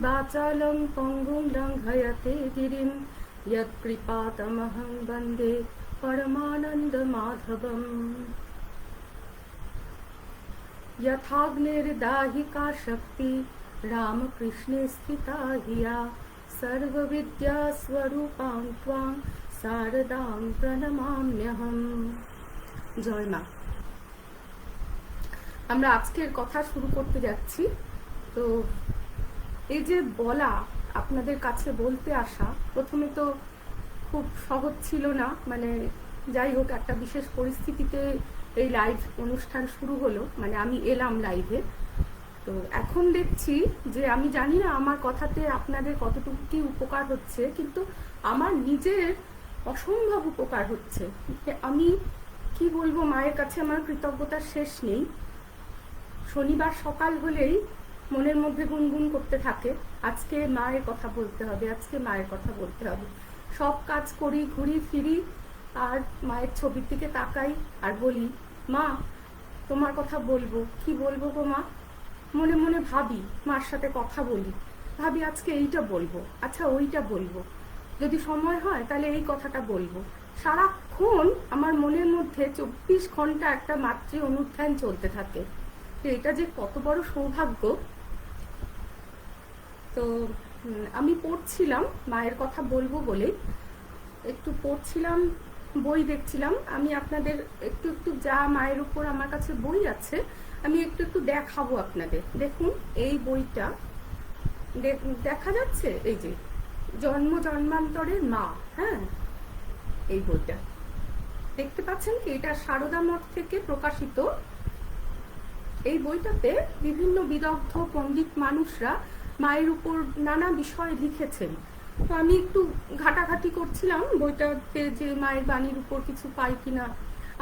वाचालं पङ्गुं लङ्घयते गिरिं यत्कृपातमहं वन्दे परमानन्दमाधवम्। यथाग्निर्दाहिका शक्ति रामकृष्णे स्थिता हिया सर्वविद्यास्वरूपां त्वां शारदां प्रणमाम्यहम्। জয় মা। আমরা আজকের কথা শুরু করতে যাচ্ছি। তো এই যে বলা, আপনাদের কাছে বলতে আসা, প্রথমে তো খুব সহজ ছিল না, মানে যাই হোক একটা বিশেষ পরিস্থিতিতে এই লাইভ অনুষ্ঠান শুরু হলো, মানে আমি এলাম লাইভে। তো এখন দেখছি যে আমি জানি না আমার কথাতে আপনাদের কতটুকু কি উপকার হচ্ছে, কিন্তু আমার নিজের অসম্ভব উপকার হচ্ছে। আমি কি বলবো, মায়ের কাছে আমার কৃতজ্ঞতার শেষ নেই। শনিবার সকাল হলেই মনের মধ্যে গুনগুন করতে থাকে, আজকে মায়ের কথা বলতে হবে, আজকে মায়ের কথা বলতে হবে। সব কাজ করি, ঘুরি ফিরি, আর মায়ের ছবির দিকে তাকাই আর বলি, মা তোমার কথা বলবো। কি বলবো গো মা? মনে মনে ভাবি, মার সাথে কথা বলি, ভাবি আজকে এইটা বলবো, আচ্ছা ওইটা বলবো, যদি সময় হয় তাহলে এই কথাটা বলবো। সারাক্ষণ আমার মনের মধ্যে 24 ঘন্টা একটা মাতৃ অনুধ্যান চলতে থাকে। এটা যে কত বড় সৌভাগ্য। তো আমি পড়ছিলাম, মায়ের কথা বলবো বলে একটু পড়ছিলাম, বই দেখছিলাম। আমি আপনাদের একটু একটু যা মায়ের উপর আমার কাছে বই আছে আমি একটু একটু দেখাবো আপনাদের। দেখুন এই বইটা দেখা যাচ্ছে, এই যে জন্ম জন্মান্তরের মা, হ্যাঁ এই বইটা দেখতে পাচ্ছেন কি? এটা সারদা মঠ থেকে প্রকাশিত। এই বইটাতে বিভিন্ন বিদগ্ধ পণ্ডিত মানুষরা মায়ের উপর নানা বিষয় লিখেছেন। তো আমি একটু ঘাটাঘাটি করছিলাম বইটাতে যে মায়ের বাণীর উপর কিছু পাই কিনা,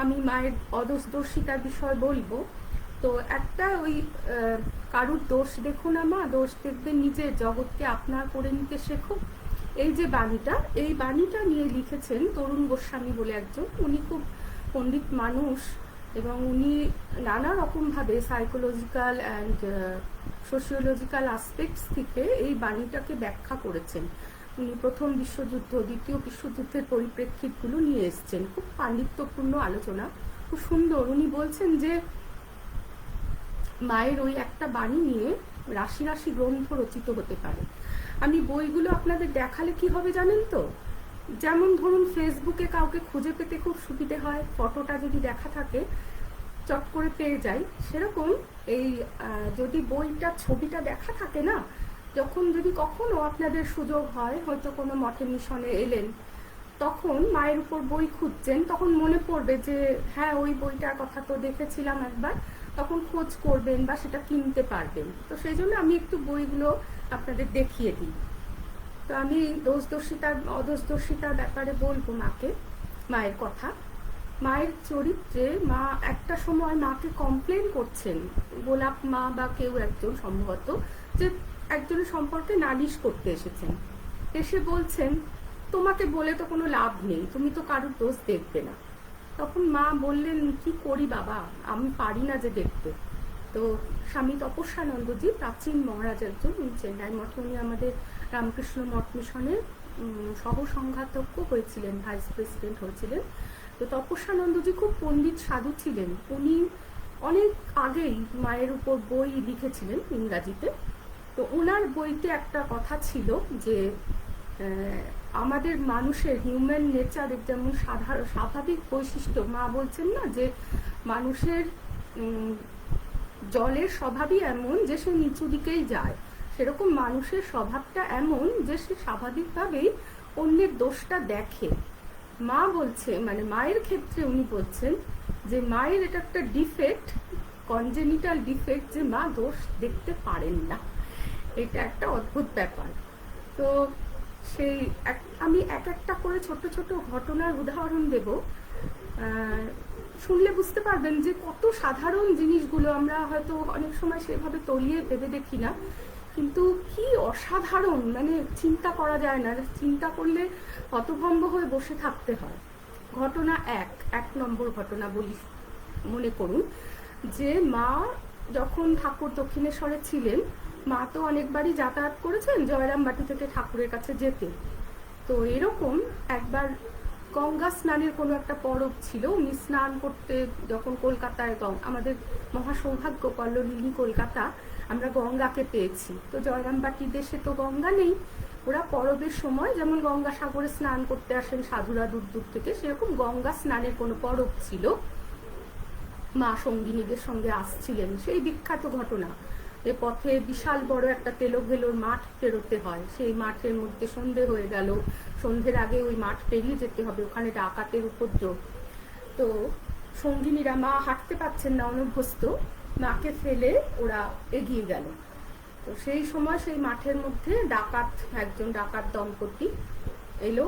আমি মায়ের অদোষদর্শিতার বিষয় বলবো। তো একটা ওই কারুর দোষ দেখো না মা, দোষ দেখবে নিজের, জগৎকে আপনার করে নিতে শেখো, এই যে বাণীটা, এই বাণীটা নিয়ে লিখেছেন তরুণ গোস্বামী বলে একজন। উনি খুব পণ্ডিত মানুষ এবং উনি নানা রকমভাবে সাইকোলজিক্যাল অ্যান্ড সোশিওলজিক্যাল আসপেক্টস থেকে এই বাণীটাকে ব্যাখ্যা করেছেন। উনি প্রথম বিশ্বযুদ্ধ, দ্বিতীয় বিশ্বযুদ্ধের পরিপ্রেক্ষিতগুলো নিয়ে এসছেন। খুব পাণ্ডিত্যপূর্ণ আলোচনা, খুব সুন্দর। উনি বলছেন যে মায়ের ওই একটা বাণী নিয়ে রাশি রাশি গ্রন্থ রচিত হতে পারে। আমি বইগুলো আপনাদের দেখালে কি হবে জানেন তো? যেমন ধরুন ফেসবুকে কাউকে খুঁজে পেতে খুব সুবিধে হয়, ফটোটা যদি দেখা থাকে চট করে পেয়ে যাই, সেরকম এই যদি বইটা ছবিটা দেখা থাকে না, যখন যদি কখনো আপনাদের সুযোগ হয়, হয়তো কোনো মঠে মিশনে এলেন, তখন মায়ের উপর বই খুঁজছেন, তখন মনে পড়বে যে হ্যাঁ ওই বইটার কথা তো দেখেছিলাম একবার, তখন খোঁজ করবেন বা সেটা কিনতে পারবেন। তো সেই জন্য আমি একটু বইগুলো আপনাদের দেখিয়ে দিই। তো আমি দোষদর্শিতার অদোষদর্শিতার ব্যাপারে বলবো মাকে, মায়ের কথা। মায়ের চরিত্রে মা একটা সময় মাকে কমপ্লেন করছেন, গোলাপ মা বা কেউ একজন সম্ভবত, যে একজনের সম্পর্কে নালিশ করতে এসেছেন। এসে বলছেন তোমাকে বলে তো কোনো লাভ নেই, তুমি তো কারোর দোষ দেখবে না। তখন মা বললেন কি করি বাবা, আমি পারি না যে দেখতে। তো স্বামী তপস্যানন্দজি, প্রাচীন মহারাজ একজন, চেন্নাই মঠে উনি আমাদের রামকৃষ্ণ মঠ মিশনের সহ সংঘাতজ্ঞ হয়েছিলেন, ভাইস প্রেসিডেন্ট হয়েছিলেন। তো তপস্যানন্দজি খুব পণ্ডিত সাধু ছিলেন। উনি অনেক আগেই মায়ের উপর বই লিখেছিলেন ইংরাজিতে। তো ওনার বইতে একটা কথা ছিল যে আমাদের মানুষের হিউম্যান নেচারের যেমন সাধারণ স্বাভাবিক বৈশিষ্ট্য, মা বলছেন না যে মানুষের জলের স্বভাবই এমন যে সে নিচু দিকেই যায়, সেরকম মানুষের স্বভাবটা এমন যে সে স্বাভাবিকভাবেই অন্যের দোষটা দেখে। মা বলছে, মানে মায়ের ক্ষেত্রে উনি বলছেন যে মায়ের এটা একটা ডিফেক্ট, কনজেনিটাল ডিফেক্ট, যে মা দোষ দেখতে পারেন না। এটা একটা অদ্ভুত ব্যাপার। তো সেই আমি এক একটা করে ছোট ছোট ঘটনার উদাহরণ দেব, শুনলে বুঝতে পারবেন যে কত সাধারণ জিনিসগুলো আমরা হয়তো অনেক সময় সেভাবে তলিয়ে ভেবে দেখি না, কিন্তু কি অসাধারণ, মানে চিন্তা করা যায় না, চিন্তা করলে হতভম্ব হয়ে বসে থাকতে হয়। ঘটনা এক নম্বর ঘটনা বলি। মনে করুন যে মা যখন ঠাকুর দক্ষিণেশ্বরে ছিলেন মা তো অনেকবারই যাতায়াত করেছেন জয়রামবাটি থেকে ঠাকুরের কাছে যেতে। তো এরকম একবার গঙ্গা স্নানের কোনো একটা পরব ছিল, উনি স্নান করতে যখন কলকাতায়, আমাদের মহা সৌভাগ্য কল্লোলিনী কলকাতা, আমরা গঙ্গাকে পেয়েছি। তো জয়রামবাটির দেশে তো গঙ্গা নেই, ওরা পরবের সময় যেমন গঙ্গা সাগরে স্নান করতে আসেন সাধুরা দূর দূর থেকে, সেরকম গঙ্গা স্নানের কোনো পরব ছিল, মা সঙ্গিনীদের সঙ্গে আসছিলেন। সেই বিখ্যাত ঘটনা, এ পথে বিশাল বড় একটা তেলোভেলোর মাঠ পেরোতে হয়, সেই মাঠের মধ্যে সন্ধে হয়ে গেল, সন্ধ্যের আগে ওই মাঠ পেরিয়ে যেতে হবে, ওখানে ডাকাতের উপদ্রব। তো সঙ্গিনীরা, মা হাঁটতে পারছেন না, অনভ্যস্ত, মাকে ফেলে ওরা এগিয়ে গেল। তো সেই সময় সেই মাঠের মধ্যে একজন ডাকাত দম্পতি এলো,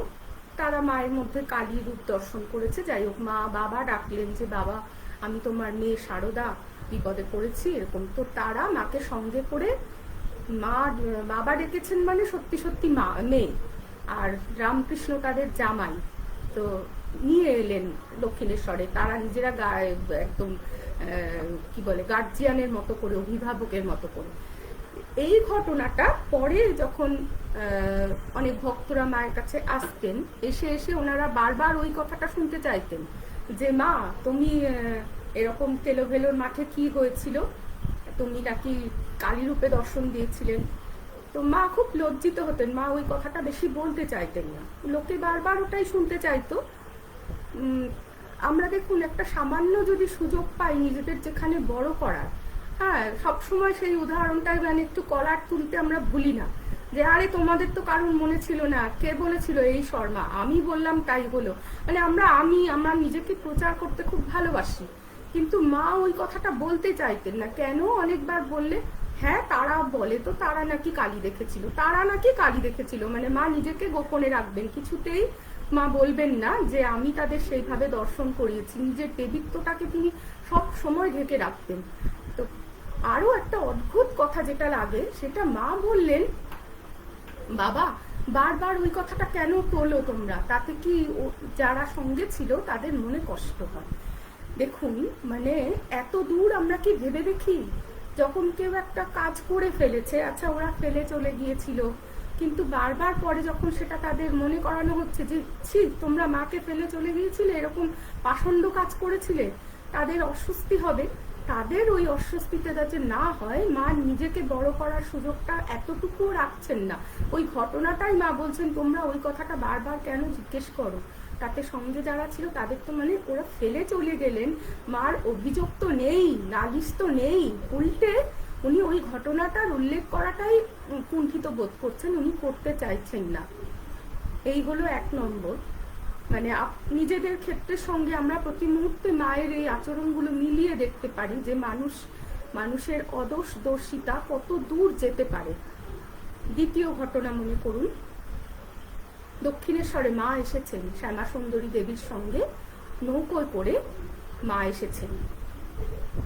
তারা মায়ের মধ্যে কালী রূপ দর্শন করেছে। যাই হোক, মা বাবা ডাকলেন যে বাবা আমি তোমার মেয়ে শারদা, বিপদে পড়েছি এরকম। তো তারা মাকে সঙ্গে করে, বাবা ডেকেছেন মানে সত্যি সত্যি মেয়ে, আর রামকৃষ্ণ তাদের জামাই, তো নিয়ে এলেন দক্ষিণেশ্বরে। তারা নিজেরা একদম কি বলে গার্জিয়ানের মতো করে, অভিভাবকের মতো করে। এই ঘটনাটা পরে যখন অনেক ভক্তরা মায়ের কাছে আসতেন, এসে ওনারা বারবার ওই কথাটা শুনতে চাইতেন যে মা তুমি এরকম তেলোভেলোর মাঠে কি হয়েছিল, তুমি নাকি কালী রূপে দর্শন দিয়েছিলেন। তো মা খুব লজ্জিত হতেন, মা ওই কথাটা বেশি বলতে চাইতেন না, লোকে বারবার ওটাই শুনতে চাইতো। আমরা দেখুন একটা সামান্য যদি সুযোগ পাই নিজেদের যেখানে বড় করার, হ্যাঁ সবসময় সেই উদাহরণটাই, মানে একটু কলার তুলতে আমরা ভুলি না যে আরে তোমাদের তো কারণ মনে ছিল না, কে বলেছিল এই শর্মা, আমি বললাম তাই হলো। মানে আমরা নিজেকে প্রচার করতে খুব ভালোবাসি, কিন্তু মা ওই কথাটা বলতে চাইতেন না। কেন? অনেকবার বললে হ্যাঁ তারা বলে তো তারা নাকি কালী দেখেছিল, মানে মা নিজেকে গোপনে রাখবেন, কিছুতেই মা বলবেন না যে আমি তাদের সেইভাবে দর্শন করিয়েছি, নিজের দেবীত্বটাকে তিনি সব সময় ঢেকে রাখতেন। তো আরো একটা অদ্ভুত কথা যেটা লাগে, সেটা মা বললেন বাবা বারবার ওই কথাটা কেন তোলো তোমরা, তাতে কি যারা সঙ্গে ছিল তাদের মনে কষ্ট হয়। দেখুন মানে এত দূর আমরা কি ভেবে দেখি, যখন কেউ একটা কাজ করে ফেলেছে, আচ্ছা ওরা ফেলে চলে গিয়েছিল, কিন্তু বারবার পরে যখন সেটা তাদের মনে করানো হচ্ছে যে ছি তোমরা মাকে ফেলে চলে গিয়েছিলে, এরকম পাষণ্ড কাজ করেছিলে, তাদের অস্বস্তি হবে। তাদের ওই অস্বস্তিতে যাতে না হয়, মা নিজেকে বড় করার সুযোগটা এতটুকুও রাখছেন না। ওই ঘটনাটাই মা বলছেন তোমরা ওই কথাটা বারবার কেন জিজ্ঞেস করো, তাতে সঙ্গে যারা ছিল তাদের তো মানে ওরা ফেলে চলে গেলেন, মার অভিযোগ তো নেই, নালিশ তো নেই, উল্টে উনি ওই ঘটনাটার উল্লেখ করাটাই কুণ্ঠিত বোধ করছেন, উনি করতে চাইছেন না। এই হলো এক নম্বর। মানে নিজেদের ক্ষেত্রের সঙ্গে আমরা প্রতি মুহূর্তে মায়ের এই আচরণগুলো মিলিয়ে দেখতে পারি যে মানুষের অদোষদর্শিতা কত দূর যেতে পারে। দ্বিতীয় ঘটনা মনে করুন, দক্ষিণেশ্বরে মা এসেছেন শ্যামা সুন্দরী দেবীর সঙ্গে, নৌকোয় করে মা এসেছেন।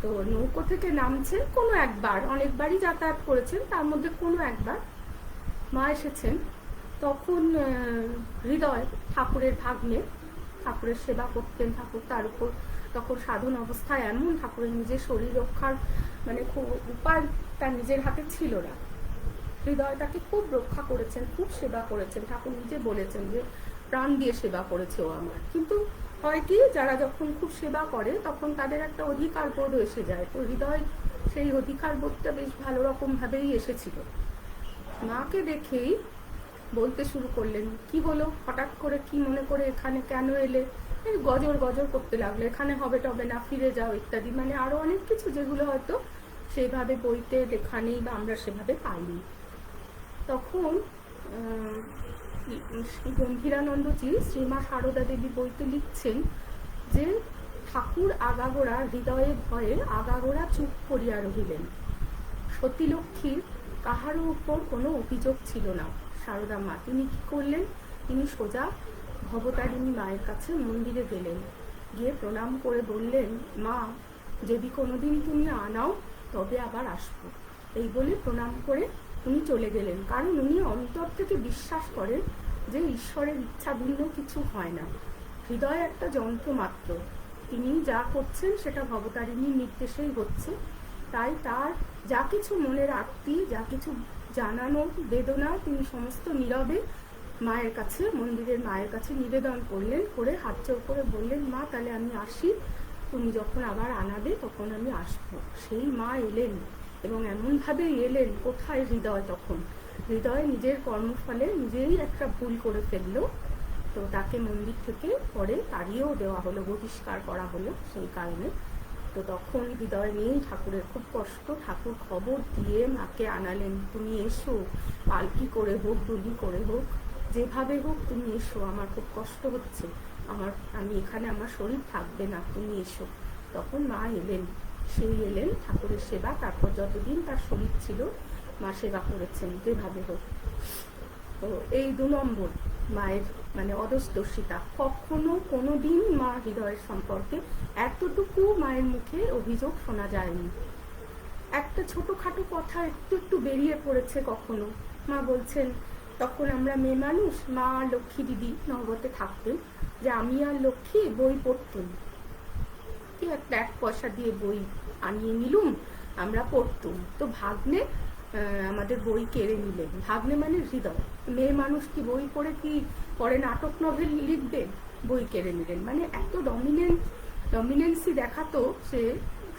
তো নৌকো থেকে নামছেন কোনো একবার, অনেকবারই যাতায়াত করেছেন, তার মধ্যে কোনো একবার মা এসেছেন। তখন হৃদয় ঠাকুরের ভাগ্নে, ঠাকুরের সেবা করতেন, ঠাকুর তার উপর তখন সাধন অবস্থায় এমন, ঠাকুরের নিজের শরীর রক্ষার মানে খুব উপায় তার নিজের হাতে ছিল না। হৃদয় তাকে খুব রক্ষা করেছেন, খুব সেবা করেছেন, ঠাকুর নিজে বলেছেন যে প্রাণ দিয়ে সেবা করেছে ও আমার। কিন্তু হয় কি, যারা যখন খুব সেবা করে তখন তাদের একটা অধিকার বোধ এসে যায়, তো হৃদয় সেই অধিকার বোধটা বেশ ভালো রকম ভাবেই এসেছিল। মাকে দেখেই বলতে শুরু করলেন কি হলো, হঠাৎ করে কি মনে করে এখানে কেন এলে, গজর গজর করতে লাগলো, এখানে হবে টবে না, ফিরে যাও ইত্যাদি, মানে আরো অনেক কিছু যেগুলো হয়তো সেভাবে বইতে লেখা নেই বা আমরা সেভাবে পাইনি। তখন গম্ভীরানন্দজি শ্রীমা সারদা দেবী বইতে লিখছেন যে ঠাকুর আগাগোড়া হৃদয়ে ভয়ে আগাগোড়া চুপ করিয়া রহিলেন। সতীলক্ষ্মীর কাহারও উপর কোনো অভিযোগ ছিল না। সারদা মা তিনি কি করলেন, তিনি সোজা ভবতারিণী মায়ের কাছে মন্দিরে গেলেন, গিয়ে প্রণাম করে বললেন মা যদি কোনোদিন তুমি আনাও তবে আবার আসবো, এই বলে প্রণাম করে উনি চলে গেলেন। কারণ উনি অন্তর থেকে বিশ্বাস করেন যে ঈশ্বরের ইচ্ছা ভিন্ন কিছু হয় না, হৃদয় একটা যন্ত্র মাত্র, তিনি যা করছেন সেটা ভবতারিণীর নির্দেশেই হচ্ছে, তাই তার যা কিছু মনের আরতি, যা কিছু জানানো বেদনা, তিনি সমস্ত নীরবে মায়ের কাছে, মন্দিরের মায়ের কাছে নিবেদন করলেন, করে হাত জোড় করে বললেন, মা তাহলে আমি আসি, তুমি যখন আবার আনাবে তখন আমি আসবো। সেই মা এলেন, এবং এমনভাবে এলেন, কোথায় হৃদয় তখন, হৃদয় নিজের কর্মফলে নিজেই একটা ভুল করে ফেললো, তো তাকে মন্দির থেকে পরে তাড়িয়েও দেওয়া হলো, বহিষ্কার করা হলো সেই কারণে। তো তখন হৃদয় নেই, ঠাকুরের খুব কষ্ট, ঠাকুর খবর দিয়ে মাকে আনালেন, তুমি এসো, পালকি করে হোক, ডুলি করে হোক, যেভাবে হোক তুমি এসো, আমার খুব কষ্ট হচ্ছে, আমি এখানে, আমার শরীর থাকবে না, তুমি এসো। তখন মা এলেন, সেই এলেন, ঠাকুরের সেবা, তারপর যতদিন তার শরীর ছিল মা সেবা করেছেন যেভাবে হোক। তো এই 2 নম্বর মায়ের মানে অদোষদর্শিতা। কখনো কোনো দিন মা হৃদয়ের সম্পর্কে এতটুকু মায়ের মুখে অভিযোগ শোনা যায়নি। একটা ছোটখাটো কথা একটু বেরিয়ে পড়েছে কখনো, মা বলছেন, তখন আমরা মেয়ে মানুষ, মা আর লক্ষ্মী দিদি নহবতে থাকতেন, যে আমি আর লক্ষ্মী বই পড়তুম, কি একটা 1 পয়সা দিয়ে বই আনিয়ে নিলুম, আমরা পড়তুম, তো ভাগ্নে আমাদের বই কেড়ে নিলেন। ভাগ্নে মানে হৃদয়, মেয়ে মানুষ কি বই পড়ে কি পরে নাটক নভেল লিখবে, বই কেড়ে নিলেন, মানে এত ডমিনেন্সি দেখাতো সে।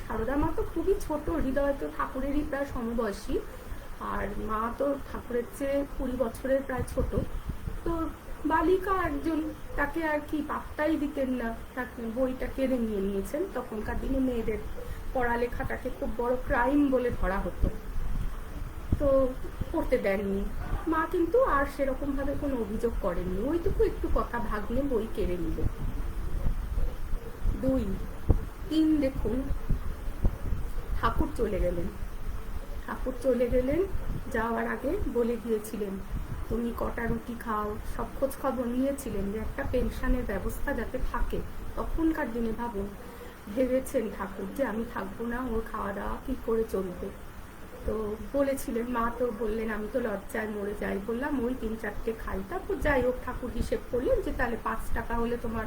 সারদা মা তো খুবই ছোট, হৃদয় তো ঠাকুরেরই প্রায় সমবয়সী, আর মা তো ঠাকুরের চেয়ে 20 বছরের প্রায় ছোট, তো বালিকা একজন, তাকে আর কি পাত্তাই দিতেন না, তাকে বইটা কেড়ে নিয়েছেন। তখনকার দিনে মেয়েদের পড়ালেখাটাকে খুব বড় ক্রাইম বলে ধরা হতো, তো পড়তে দেননি। মা কিন্তু আর সেরকম ভাবে কোনো অভিযোগ করেননি, ওইটুকু একটু কথা, ভাগ্নে বই কেড়ে নিল। 2, 3 দেখুন, ঠাকুর চলে গেলেন, যাওয়ার আগে বলে গিয়েছিলেন, তুমি কটা রুটি খাও, সব খোঁজ খবর নিয়েছিলেন, যে একটা পেনশনের ব্যবস্থা যাতে থাকে। তখনকার দিনে ভাবুন, ভেবেছেন ঠাকুর যে আমি থাকবো না, ওর খাওয়া দাওয়া কি করে চলবে, তো বলেছিলেন। মা তো বললেন, আমি তো লজ্জায় মরে যাই, বললাম ওই 3-4টে খাই, তারপর যাই হোক, ঠাকুর হিসেব করলেন যে তাহলে 5 টাকা হলে তোমার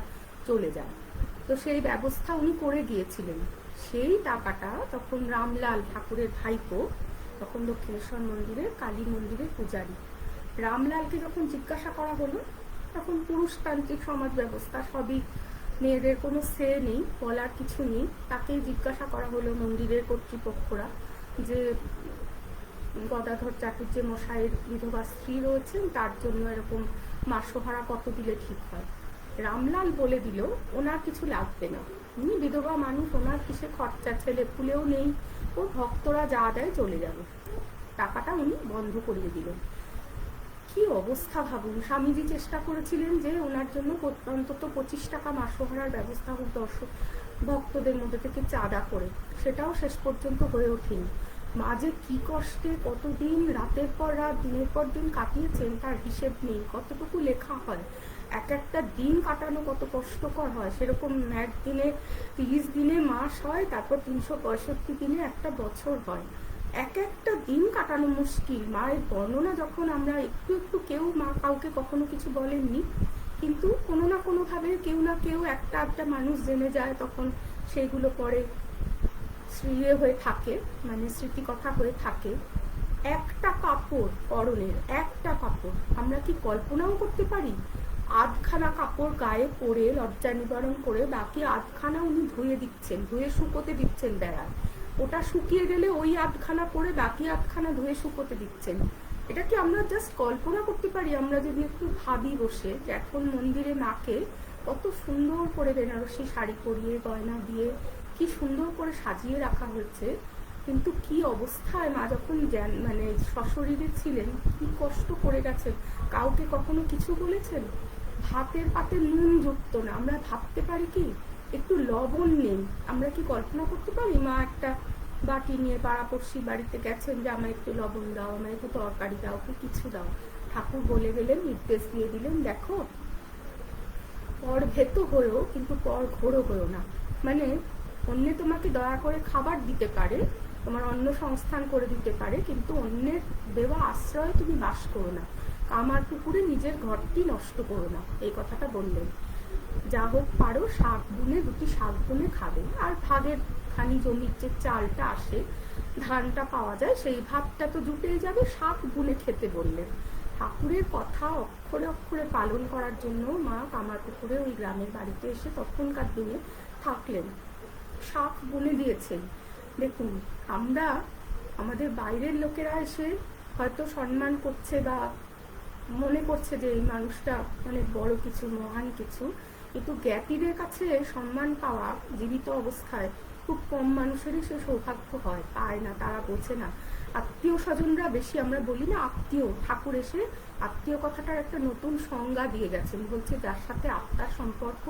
চলে যায়, তো সেই ব্যবস্থা উনি করে গিয়েছিলেন। সেই টাকাটা তখন রামলাল, ঠাকুরের ভাইপো, তখন দক্ষিণেশ্বর মন্দিরের কালী মন্দিরের পূজারী, রামলালকে যখন জিজ্ঞাসা করা হলো, তখন পুরুষতান্ত্রিক সমাজ ব্যবস্থা, সবই মেয়েদের কোনো সে নেই, বলার কিছু নেই, তাকেই জিজ্ঞাসা করা হলো মন্দিরের কর্তৃপক্ষরা, যে গদাধর চাটুর্যে মশাইয়ের বিধবা স্ত্রী রয়েছেন, তার জন্য এরকম মাসোহারা কত দিলে ঠিক হয়। রামলাল বলে দিল, ওনার কিছু লাগবে না, উনি বিধবা মানুষ, ওনার কিসে খরচা, ছেলে পুলেও নেই, ও ভক্তরা যা দেয় চলে যাবে, টাকাটা উনি বন্ধ করিয়ে দিলেন। কি অবস্থা ভাবুন, স্বামীজি চেষ্টা করেছিলেন যে ওনার জন্য অন্তত 25 টাকা মাসোহারার ব্যবস্থা হোক দর্শক ভক্তদের মধ্যে থেকে চাঁদা করে, সেটাও শেষ পর্যন্ত হয়ে ওঠেনি। মা যে কি কষ্টে কতদিন রাতের পর রাত, দিনের পর দিন কাটিয়েছেন তার হিসেব নেই, কতটুকু লেখা হয়, একটা দিন কাটানো কত কষ্টকর হয়, সেরকম একদিনে 30 দিনে মাস হয়, তারপর 365 দিনে একটা বছর হয়, একটা দিন কাটানো মুশকিল। মায়ের বর্ণনা যখন আমরা একটু কেউ, মা কাউকে কখনো কিছু বলেননি, কিন্তু কোনো না কোনো ভাবে কেউ না কেউ একটা মানুষ জেনে যায়, তখন সেইগুলো পরে হয়ে থাকে, মানে স্মৃতিকথা হয়ে থাকে। একটা কাপড়, পরনের একটা কাপড়, আমরা কি কল্পনাও করতে পারি? 8খানা কাপড় গায়ে পরে লজ্জা নিবারণ করে বাকি 8খানা উনি ধুয়ে শুকোতে দিচ্ছেন বেড়ায়, ওটা শুকিয়ে গেলে ওই 8খানা পরে বাকি 8খানা ধুয়ে শুকোতে দিচ্ছেন। এটা কি আমরা জাস্ট কল্পনা করতে পারি? আমরা যদি একটু ভাবি বসে, যে এখন মন্দিরে মাকে কত সুন্দর করে বেনারসি শাড়ি পরিয়ে, গয়না দিয়ে কি সুন্দর করে সাজিয়ে রাখা হয়েছে, কিন্তু কি অবস্থায় মা যখন মানে সশরীরে ছিলেন, কি কষ্ট করে গেছেন, কাউকে কখনো কিছু বলেছেন? ভাতের পাতে নুন যুক্ত না, আমরা ভাবতে পারি কি? একটু লবণ নেই, আমরা কি কল্পনা করতে পারি? মা একটা বাটি নিয়ে পাড়াপড়শি বাড়িতে গেছেন, যে আমায় একটু লবণ দাও, আমায় একটু তরকারি দাও, কি কিছু দাও। ঠাকুর বলে গেলেন, নির্দেশ দিয়ে দিলেন, দেখো পর ভেত হয়েও কিন্তু পর ঘোরও হয়েও না, মানে অন্যে তোমাকে দয়া করে খাবার দিতে পারে, তোমার অন্ন সংস্থান করে দিতে পারে, কিন্তু অন্যের দেওয়া আশ্রয়ে তুমি বাস করো না, কামার পুকুরে নিজের ঘরটি নষ্ট করো না, এই কথাটা বললেন। যা হোক পারো শাক বুনে, 2টি শাক বুনে খাবে, আর ভাগের একখানি জমির যে চালটা আসে, ধানটা পাওয়া যায়, সেই ভাতটা তো জুটেই যাবে, শাক বুনে খেতে বললেন। ঠাকুরের কথা অক্ষরে অক্ষরে পালন করার জন্য মা কামারপুকুরে ওই গ্রামের বাড়িতে এসে তখনকার দিনে থাকলেন, শাক বুনে দিয়েছেন। দেখুন, আমরা আমাদের বাইরের লোকেরা এসে হয়তো সম্মান করছে বা মনে করছে যে এই মানুষটা অনেক বড় কিছু, মহান কিছু, কিন্তু জ্ঞাতিদের কাছে সম্মান পাওয়া জীবিত অবস্থায় খুব কম মানুষেরই সে সৌভাগ্য হয়, পায় না, তারা বোঝে না। আত্মীয় স্বজনরা বেশি, আমরা বলি না আত্মীয়, ঠাকুর এসে আত্মীয় কথাটার একটা নতুন সংজ্ঞা দিয়ে গেছেন, বলছে যার সাথে আত্মার সম্পর্ক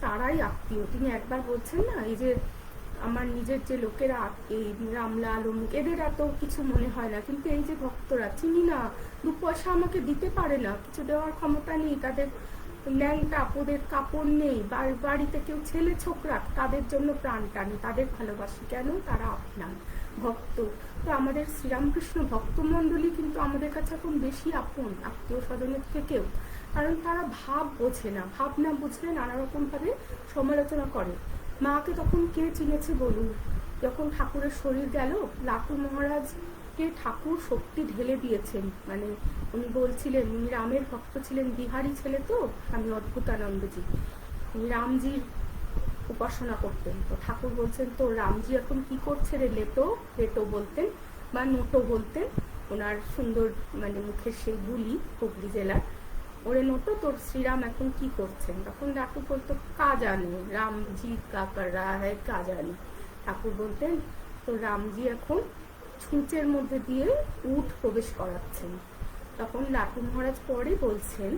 তারাই আত্মীয়। তিনি একবার বলছেন না, এই যে আমার নিজের যে লোকেরা, এই রামলাল অমুক, এদের এত কিছু মনে হয় না, কিন্তু এই যে ভক্তরা চিনি না, 2 পয়সা আমাকে দিতে পারে না, কিছু দেওয়ার ক্ষমতা নেই, তাদের ন্যাংটা ওদের কাপড় নেই, বাড়িতে কেউ ছেলে ছোকরা, তাদের জন্য প্রাণ টানি, তাদের ভালোবাসি, কেন? তারা আপনার ভক্ত। তো আমাদের শ্রীরামকৃষ্ণ ভক্তমণ্ডলী কিন্তু আমাদের কাছে এখন বেশি আপন আত্মীয় স্বজনের থেকেও, কারণ তারা ভাব বোঝে না, ভাব না বুঝলে নানা রকম ভাবে সমালোচনা করে। মাকে তখন কে চিনেছে বলুন? যখন ঠাকুরের শরীর গেল, লাটু মহারাজকে ঠাকুর শক্তি ঢেলে দিয়েছেন, মানে উনি বলছিলেন, উনি রামের ভক্ত ছিলেন, বিহারি ছেলে তো, স্বামী অদ্ভুতানন্দজি, উনি রামজির উপাসনা করতেন। তো ঠাকুর বলছেন, তো রামজি এখন কি করছে রে লেটো? লেটো বলতেন বা নোটো বলতেন, ওনার সুন্দর মানে মুখের সেই বুলি, হুগলি জেলার, ওরে নোটো, তোর শ্রীরাম এখন কি করছেন? তখন লাটু বলতো, কা জানে রামজি কা কর রা হ্যায়, কা জানে। ঠাকুর বলতেন, তো রামজি এখন ছুঁচের মধ্যে দিয়ে উট প্রবেশ করাচ্ছেন। তখন লাটু মহারাজ পরে বলছেন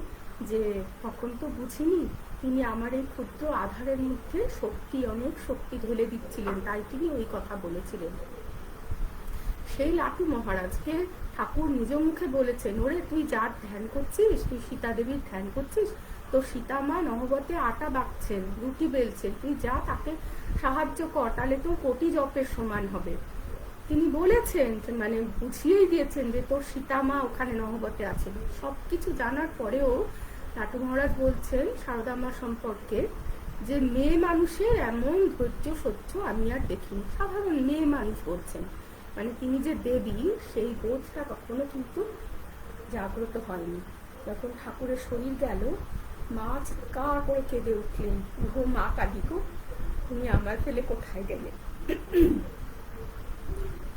যে তখন তো বুঝিনি, তিনি আমার এই ক্ষুদ্র আধারের মধ্যে শক্তি, অনেক শক্তি ঢেলে দিচ্ছিলেন, তাই তিনি ওই কথা বলেছিলেন। সেই লাটু মহারাজকে ঠাকুর নিজ মুখে বলেছেন, ওরে তুই যার ধ্যান করছিস, তুই সীতা দেবীর ধ্যান করছিস, তো সীতা মা নহবতে আটা বাকছেন, রুটি বেলছেন, তুই যা তাকে সাহায্য কর, তাহলে তোর কোটি জপের সমান হবে। তিনি বলেছেন, মানে বুঝিয়েই দিয়েছেন যে তোর সীতা মা ওখানে নহবতে আছেন। সবকিছু জানার পরেও লাটু মহারাজ বলছেন সারদা মা সম্পর্কে যে মেয়ে মানুষের এমন ধৈর্য সহ্য আমি আর দেখিনি। সাধারণ মেয়ে মানুষ বলছেন, মানে তিনি যে দেবী সেই বোধটা কখনো কিন্তু জাগ্রত হয়নি। যখন ঠাকুরের শরীর গেল, মা চিৎকার করে কেঁদে উঠলেন, গো মা কালী গো, তুমি আমার ফেলে কোথায় গেলে?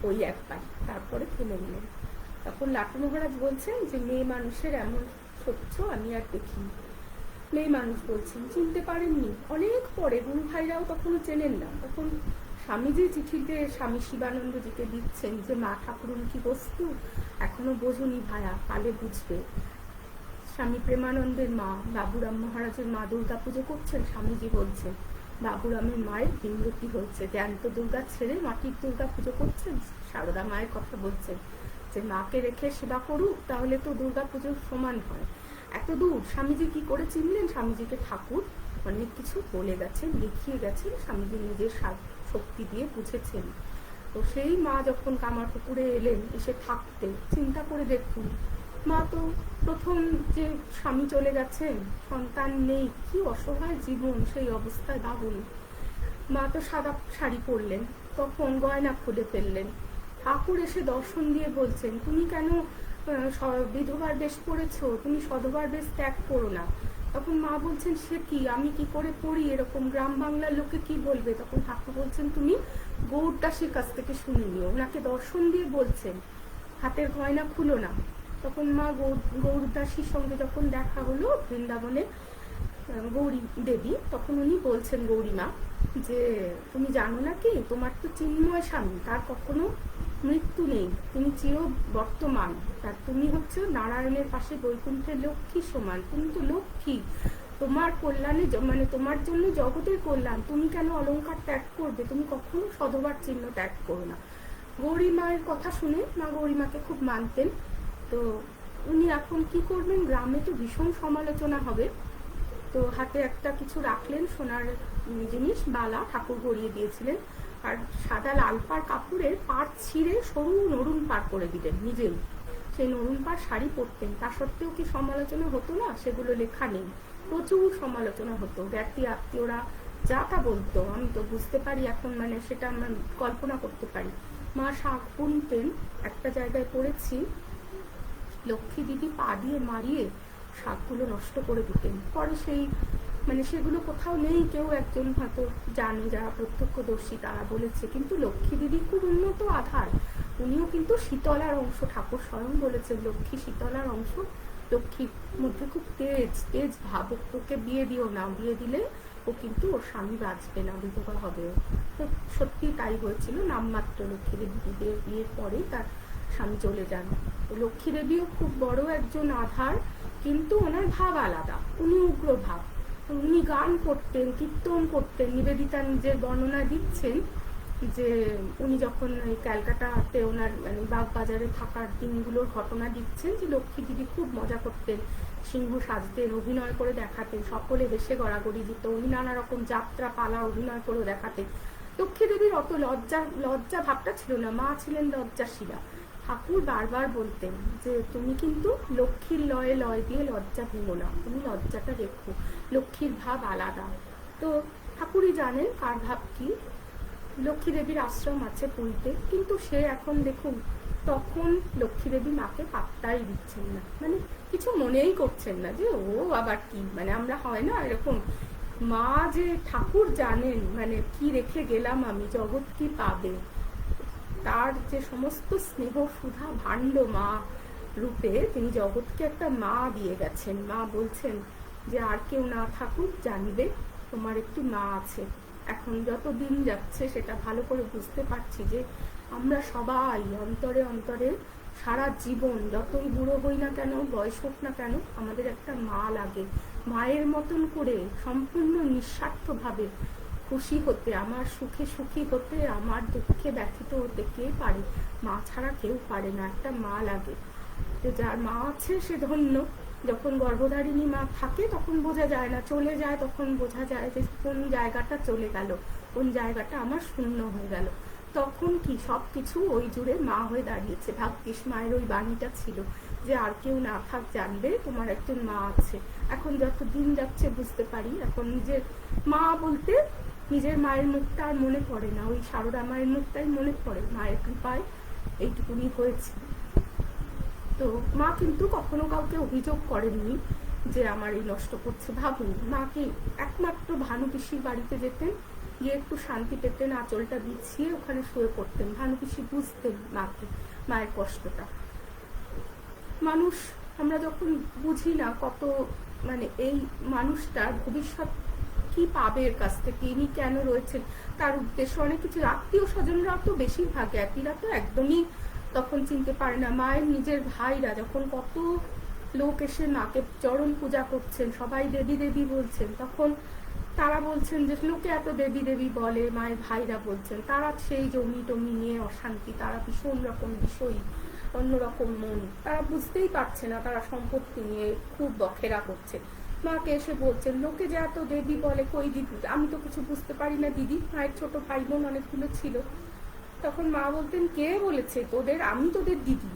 ওই একবার, তারপরে ফেলে গেলেন। তখন লাটু মহারাজ বলছেন যে মেয়ে মানুষের এমন সহ্য আমি আর দেখিনি। মেয়ে মানুষ বলছেন, চিনতে পারেননি, অনেক পরে, গুরু ভাইরাও তখনও চেনেন না। তখন স্বামীজি চিঠিতে স্বামী শিবানন্দজিকে দিচ্ছেন যে মা ঠাকুরুন কি বস্তু, এখনো বোঝনি ভায়া, কালে বুঝবে। স্বামী প্রেমানন্দের মা বাবুরাম মহারাজের মা দুর্গা পুজো করছেন, স্বামীজি বলছেন বাবুরামের মায়ের ভিন্নতি হয়েছে, জ্যান্ত দুর্গা ছেড়ে মাটির দুর্গা পুজো করছেন। সারদা মায়ের কথা বলছেন যে মাকে রেখে সেবা করুক, তাহলে তো দুর্গা পুজোর সমান হয়। এত দূর স্বামীজি কি করে চিনলেন? স্বামীজিকে ঠাকুর অনেক কিছু বলে গেছেন, লিখিয়ে গেছেন, স্বামীজি নিজের শক্তি দিয়ে বুঝেছেন। তো সেই মা যখন কামারপুকুরে এলেন, এসে থাকতে, চিন্তা করে দেখুন, মা তো প্রথম যে স্বামী চলে গেছেন, সন্তান নেই, কি অসহায় জীবন, সেই অবস্থায় ভাবুন। মা তো সাদা শাড়ি পরলেন, তখন গয়না খুলে ফেললেন। ঠাকুর এসে দর্শন দিয়ে বলছেন, তুমি কেন বিধবার বেশ পড়েছো, তুমি সধবার বেশ ত্যাগ করো না। তখন মা বলছেন, সে কি, আমি কি করে পড়ি, এরকম গ্রাম বাংলার লোকে কি বলবে? তখন ঠাকুর বলছেন, তুমি গৌরদাসীর কাছ থেকে শুনে নিও, ওনাকে দর্শন দিয়ে বলছেন হাতের গয়না খুলো না। তখন মা গৌরদাসীর সঙ্গে যখন দেখা হলো বৃন্দাবনে, গৌরী দেবী, তখন উনি বলছেন, গৌরী মা, যে তুমি জানো না কি, তোমার তো চিন্ময় স্বামী, তার কখনো মৃত্যু নেই, তুমি চির বর্তমান, আর তুমি হচ্ছে নারায়ণের পাশে বৈকুণ্ঠের লক্ষ্মী সমান, তুমি তো লক্ষ্মী, তোমার কল্যাণে, মানে তোমার জন্য জগতের কল্যাণ, তুমি কেন অলংকার ত্যাগ করবে? তুমি কখনো সধবার চিহ্ন ত্যাগ করো না। গৌরী মায়ের কথা শুনে মা গৌরীমাকে খুব মানতেন। তো উনি এখন কি করবেন, গ্রামে তো ভীষণ সমালোচনা হবে, তো হাতে একটা কিছু রাখলেন, সোনার জিনিস, বালা ঠাকুর গড়িয়ে দিয়েছিলেন, আর সাদা লাল পাড় কাপড়ের পাড় ছিঁড়ে সরু নরুন পাড় করে দিলেন নিজেই। সেই নরুন পাড় শাড়ি পরতেন, তা সত্ত্বেও কি সমালোচনা হতো না? সেগুলো লেখা নেই, প্রচুর সমালোচনা হতো। জ্ঞাতি আত্মীয়রা যা তা বলতো, আমি তো বুঝতে পারি এখন, মানে সেটা আমার কল্পনা করতে পারি। মা শাক বুনতেন, একটা জায়গায় পড়েছি লক্ষ্মী দিদি পা দিয়ে মারিয়ে শাকগুলো নষ্ট করে দিতেন। পরে সেই মানে সেগুলো কোথাও নেই, কেউ একজন হয়তো জানে, যারা প্রত্যক্ষদর্শী তারা বলেছে। কিন্তু লক্ষ্মী দিদি খুব উন্নত আধার, উনিও কিন্তু শীতলার অংশ, ঠাকুর স্বয়ং বলেছেন লক্ষ্মী শীতলার অংশ। লক্ষ্মীর মধ্যে খুব তেজ তেজ ভাব, ওকে বিয়ে দিও না, বিয়ে দিলে ও কিন্তু ওর স্বামী বাঁচবে না, বিধবা হবে। তো সত্যি তাই হয়েছিল, নামমাত্র লক্ষ্মী দেবীদের বিয়ের পরেই তার স্বামী চলে যান। লক্ষ্মী দেবীও খুব বড় একজন আধার, কিন্তু ওনার ভাব আলাদা, উনি উগ্র ভাব। উনি গান করতেন, কীর্তন করতেন। নিবেদিতা নিজের বর্ণনা দিচ্ছেন যে উনি যখন এই ক্যালকাটাতে ওনার মানে বাগবাজারে থাকার দিনগুলোর ঘটনা দিচ্ছেন, যে লক্ষ্মী দিদি খুব মজা করতেন, সিংহ সাজতেন, অভিনয় করে দেখাতেন, সকলে হেসে গড়াগড়ি দিত। উনি নানা রকম যাত্রা পালা অভিনয় করে দেখাতেন। লক্ষ্মী দেবীর অত লজ্জা ভাবটা ছিল না, মা ছিলেন লজ্জাশীলা। ঠাকুর বারবার বলতেন যে তুমি কিন্তু লক্ষ্মীর লয়ে লয় দিয়ে লজ্জা ভেঙো না, তুমি লজ্জাটা রেখো, লক্ষ্মীর ভাব আলাদা। তো ঠাকুরই জানেন কার ভাব কি। লক্ষ্মী দেবীর আশ্রম আছে পুরীতে, কিন্তু সে এখন দেখুন, তখন লক্ষ্মী দেবী মাকে পাত্তাই দিচ্ছেন না, মানে কিছু মনেই করছেন না যে ও আবার কি, মানে আমরা হয় না এরকম, মা যে ঠাকুর জানেন মানে কি রেখে গেলাম আমি, জগৎ কি পাবে, তার যে সমস্ত স্নেহ সুধা ভাণ্ড মা রূপে তিনি জগৎকে একটা মা দিয়ে গেছেন। মা বলছেন যে আর কেউ না থাকুক, জানবে তোমার একটি মা আছে। এখন যত দিন যাচ্ছে সেটা ভালো করে বুঝতে পারছি যে আমরা সবাই অন্তরে অন্তরে সারা জীবন যতই বুড়ো হই না কেন, বয়স হোক না কেন, আমাদের একটা মা লাগে। মায়ের মতন করে সম্পূর্ণ নিঃস্বার্থভাবে খুশি হতে, আমার সুখে সুখী হতে, আমার দুঃখে ব্যথিত হতে কে পারে? মা ছাড়া কেউ পারে না, একটা মা লাগে। তো যার মা আছে সে ধন্য। যখন গর্ভধারিণী মা থাকে তখন বোঝা যায় না, চলে যায় তখন বোঝা যায় যে কোন জায়গাটা চলে গেল, কোন জায়গাটা আমার শূন্য হয়ে গেল। তখন কি সব কিছু ওই জুড়ে মা হয়ে দাঁড়িয়েছে। ভাগ্যিস মায়ের ওই বাণীটা ছিল যে আর কেউ না থাক, জানবে তোমার একজন মা আছে। এখন যত দিন যাচ্ছে বুঝতে পারি, এখন নিজের মা বলতে নিজের মায়ের মুখটা আর মনে পড়ে না, ওই সারদা মায়ের মুখটাই মনে পড়ে। মায়ের কৃপায় এইটুকুনি হয়েছে। তো মা কিন্তু কখনো কাউকে অভিযোগ করেননি যে আমার এই নষ্ট করছে। ভাবুন, মাকে একমাত্র ভানু পিসির বাড়িতে যেতেন, গিয়ে একটু শান্তি পেতেন, আঁচলটা বিছিয়ে ওখানে শুয়ে পড়তেন। ভানু পিসি বুঝতেন মাকে, মায়ের কষ্টটা। মানুষ আমরা যখন বুঝি না কত, মানে এই মানুষটার ভবিষ্যৎ কি পাবে এর কাছ থেকে, ইনি কেন রয়েছেন, তার উদ্দেশ্য অনেক কিছু। আত্মীয় স্বজনরা তো বেশিরভাগ, একইরা তো একদমই তখন চিনতে পারে না। মায়ের নিজের ভাইরা যখন কত লোক এসে মাকে চরণ পূজা করছেন, সবাই দেবী দেবী বলছেন, তখন তারা বলছেন যে লোকে এত দেবী দেবী বলে, মায়ের ভাইরা বলছেন তারা সেই জমি টমি নিয়ে অশান্তি, তারা ভীষণ রকম বিষয়ী, অন্যরকম মন, তারা বুঝতেই পারছে না, তারা সম্পত্তি নিয়ে খুব বখেরা করছে। মাকে এসে বলছেন লোকে যে এত দেবী বলে, কই দিদি, আমি তো কিছু বুঝতে পারি না দিদি। মায়ের ছোট ভাই বোন অনেকগুলো ছিল। তখন মা বলতেন কে বলেছে তোদের, আমি তোদের দিদি,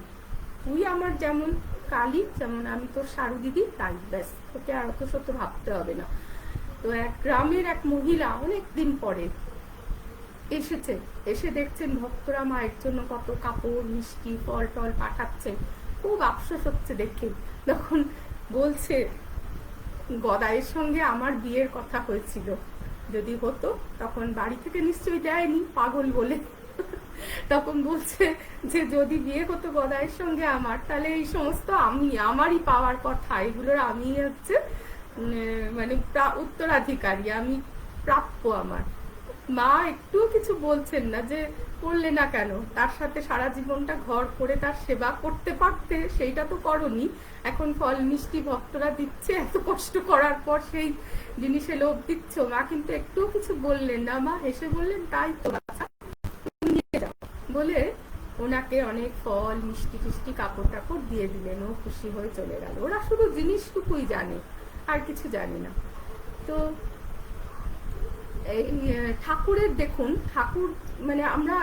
তুই আমার যেমন কালী, যেমন আমি তোর সারু দিদি, তাই ব্যাস, তোকে আর অত সত্য ভাবতে হবে না। তো এক গ্রামের এক মহিলা অনেক দিন পরে এসেছে, এসে দেখছেন ভক্তরা মায়ের জন্য কত কাপড় মিষ্টি ফল টল পাঠাচ্ছেন, খুব আফসোস হচ্ছে দেখে। তখন বলছে গদাইয়ের সঙ্গে আমার বিয়ের কথা হয়েছিল, যদি হতো তখন বাড়ি থেকে নিশ্চয়ই দেয়নি, পাগল বলে। তখন বলছে যে যদি বিয়ে হতো গদাইয়ের সঙ্গে আমার, তাহলে এই সমস্ত আমারই পাওয়ার কথা, এগুলোর আমি হচ্ছে মানে উত্তরাধিকারী, আমি প্রাপ্য আমার। মা একটুও কিছু বলছেন না যে করলে না কেন, তার সাথে সারা জীবনটা ঘর করে তার সেবা করতে পারতে, সেইটা তো করনি। এখন ফল মিষ্টি ভক্তরা দিচ্ছে, এত কষ্ট করার পর সেই জিনিসে লোভ দিচ্ছ। মা কিন্তু একটুও কিছু বললেন না, মা হেসে বললেন তাই তো নিয়ে যাও বলে ওনাকে অনেক ফল মিষ্টি টিষ্টি কাপড় টাপড় দিয়ে দিলেন। ও খুশি হয়ে চলে গেল। ওরা শুধু জিনিসটুকুই জানে, আর কিছু জানে না। তো এই ঠাকুরের দেখুন, ঠাকুর মানে আমরা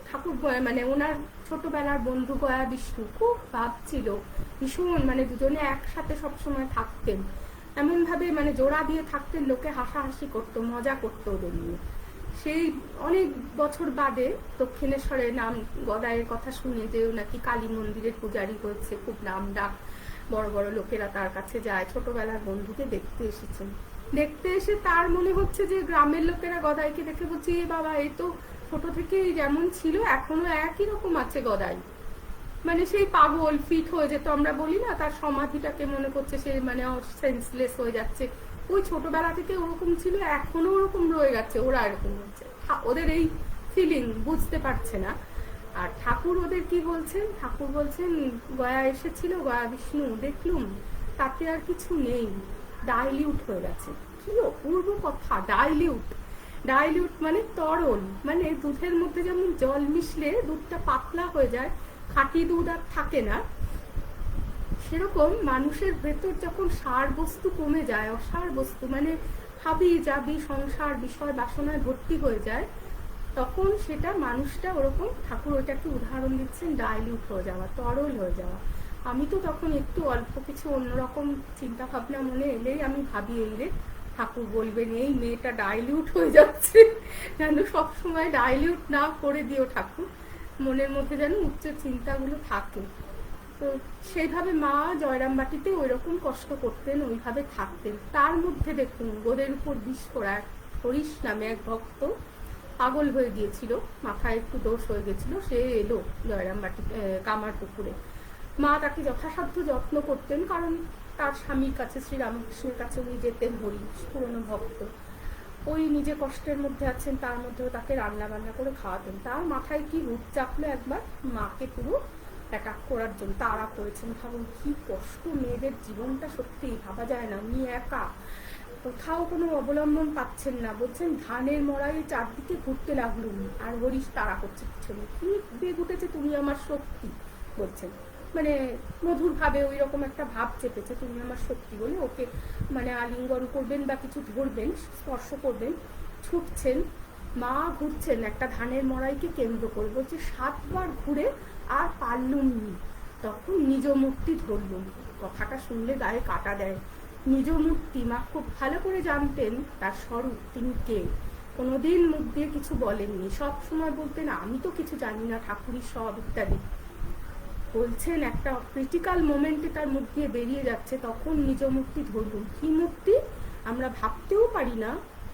ঠাকুর মানে ওনার ছোটবেলার বন্ধু গয়া বিষ্ণু খুব ভাব ছিল ভীষণ, মানে দুজনে একসাথে সবসময় থাকতেন। এমনভাবে মানে জোড়া দিয়ে থাকতেন, লোকে হাসাহাসি করতো, মজা করতো ওদের নিয়ে। সেই অনেক বছর বাদে দক্ষিণেশ্বরে নাম গদাইয়ের কথা শুনে যে নাকি কালী মন্দিরের পূজারি হয়েছে, খুব নাম ডাক, বড় বড় লোকেরা তার কাছে যায়, ছোটবেলার বন্ধুকে দেখতে এসেছেন। দেখতে এসে তার মনে হচ্ছে যে গ্রামের লোকেরা গদাইকে দেখে বলছে, এ বাবা, এই তো ছোট থেকেই যেমন ছিল এখনো একই রকম আছে গদাই। মানে সেই পাগল ফিট হয়ে যেত, আমরা বলি না, তার সমাধিটাকে মনে করছে সে মানে সেন্সলেস হয়ে যাচ্ছে। ওই ছোটবেলা থেকে ওরকম ছিল, এখনো ওরকম রয়ে গেছে, ওরা এরকম হচ্ছে, ওদের এই ফিলিং বুঝতে পারছে না। আর ঠাকুর ওদের কি বলছেন, ঠাকুর বলছেন গয়া এসেছিল, গয়া বিষ্ণু দেখলুম, তাতে আর কিছু নেই, ডাইলিউট হয়ে গেছে। কি অপূর্ব কথা, ডাইলিউট। ডাইলিউট মানে তরল, মানে দুধের মধ্যে যেমন জল মিশলে দুধটা পাতলা হয়ে যায়, খাঁটি দুধ আর থাকে না, সেরকম মানুষের ভেতর যখন সার বস্তু কমে যায়, অসার বস্তু মানে হাবি জাবি সংসার বিষয় বাসনায় ভর্তি হয়ে যায়, তখন সেটা মানুষটা ওরকম, ঠাকুর ওইটাকে উদাহরণ দিচ্ছেন ডাইলিউট হয়ে যাওয়া, তরল হয়ে যাওয়া। আমি তো তখন একটু অল্প কিছু অন্যরকম চিন্তা ভাবনা মনে এলেই আমি ভাবি, এই রে ঠাকুর বলবেন এই মেয়েটা ডাইলিউট হয়ে যাচ্ছে, যেন সবসময় ডাইলিউট না করে দিও ঠাকুর, মনের মধ্যে যেন উচ্চ চিন্তাগুলো থাকে। তো সেইভাবে মা জয়রামবাটিতে ওই রকম কষ্ট করতেন, ওইভাবে থাকতেন। তার মধ্যে দেখুন গোদের উপর বিষ করা হরিশ নামে এক ভক্ত পাগল হয়ে গিয়েছিল, মাথায় একটু দোষ হয়ে গেছিল, সে এলো জয়রামবাটি কামারপুকুরে। মা তাকে যথাসাধ্য যত্ন করতেন, কারণ তার স্বামীর কাছে শ্রীরামকৃষ্ণের কাছে উনি যেতেন, হরিশ পুরনো ভক্ত, ওই নিজে কষ্টের মধ্যে আছেন, তার মধ্যেও তাকে রান্না বান্না করে খাওয়াতেন। তার মাথায় কি রূপ চাপলো একবার, মাকে পুরো অ্যাটাক করার জন্য তাড়া করেছেন। ভাবুন কি কষ্ট, মেয়েদের জীবনটা সত্যি ভাবা যায় না। উনি একা, কোথাও কোনো অবলম্বন পাচ্ছেন না, বলছেন ধানের মড়াই চারদিকে ঘুরতে লাগলুম, আর হরিশ তাড়া করছে পিছনে, কি বেগ উঠেছে তুমি আমার শক্তি বলছেন, মানে মধুর ভাবে ওই রকম একটা ভাব চেপেছে, তুমি আমার শক্তি বলে ওকে মানে আলিঙ্গন করবেন বা কিছু ধরবেন, স্পর্শ করবেন, ছুটছেন। মা ঘুরছেন একটা ধানের মড়াইকে কেন্দ্র করে, বলছে 7 বার ঘুরে আর পারলুম নি, তখন নিজ মূর্তি ধরলুম। কথাটা শুনলে গায়ে কাটা দেয়। নিজ মূর্তি, মা খুব ভালো করে জানতেন তার স্বরূপ, তিনি কে। কোনোদিন মুখ দিয়ে কিছু বলেননি, সব সময় বলতেন আমি তো কিছু জানি না, ঠাকুরই সব, ইত্যাদি বলছেন। একটা ক্রিটিক্যাল মোমেন্টে তার মুখ দিয়ে বেরিয়ে যাচ্ছে, তখন নিজ মূর্তি ধরলুম। কি মূর্তি আমরা ভাবতেও পারি না,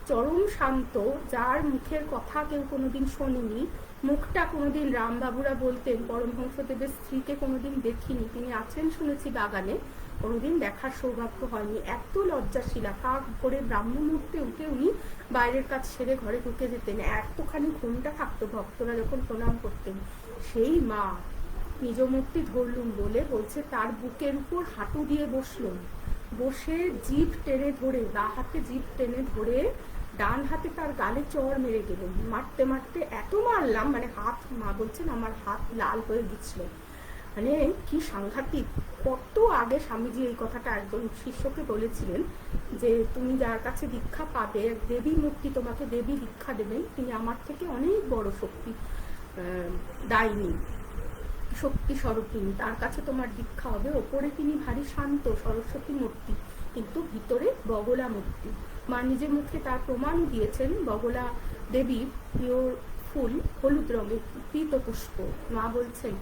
চরম শান্ত, যার মুখের কথা কেউ কোনোদিন শোনেনি, মুখটা কোনোদিন রামবাবুরা বলতেন, পরমহংসদেবের স্ত্রীকে কোনোদিন দেখিনি, তিনি আছেন শুনেছি বাগানে, কোনোদিন দেখার সৌভাগ্য হয়নি, এত লজ্জাশীলা। কাক করে ব্রাহ্ম মুহূর্তে উঠে উনি বাইরের কাজ সেরে ঘরে ঢুকে যেতেন, এতখানি ঘুমটা থাকতো ভক্তরা যখন প্রণাম করতেন। সেই মা নিজ মূর্তি ধরলুম বলে বলছে তার বুকের উপর হাঁটু দিয়ে বসলুম, বসে জিভ টেনে ধরে, বা হাতে জিভ টেনে ধরে ডান হাতে তার গালে চড় মেরে গেলেন। মারতে মারতে এত মারলাম, মানে হাত, মা বলছেন আমার হাত লাল হয়ে গেছিল, মানে কি সাংঘাতিক। কত আগে স্বামীজি এই কথাটা একজন শিষ্যকে বলেছিলেন যে তুমি যার কাছে দীক্ষা পাবে, দেবী মূর্তি তোমাকে দেবী দীক্ষা দেবেন, তিনি আমার থেকে অনেক বড় শক্তি দায়নি, শক্তি স্বরূপিনী, তার কাছে তোমার দীক্ষা হবে। ওপরে তিনি ভারী শান্ত সরস্বতী মূর্তি, কিন্তু ভিতরে বগলা মূর্তি। মা নিজের মুখে তার প্রমাণ দিয়েছেন। বগলা দেবীর প্রিয় ফুল হলুদ রঙের পীত পুষ্প। মা বলছেন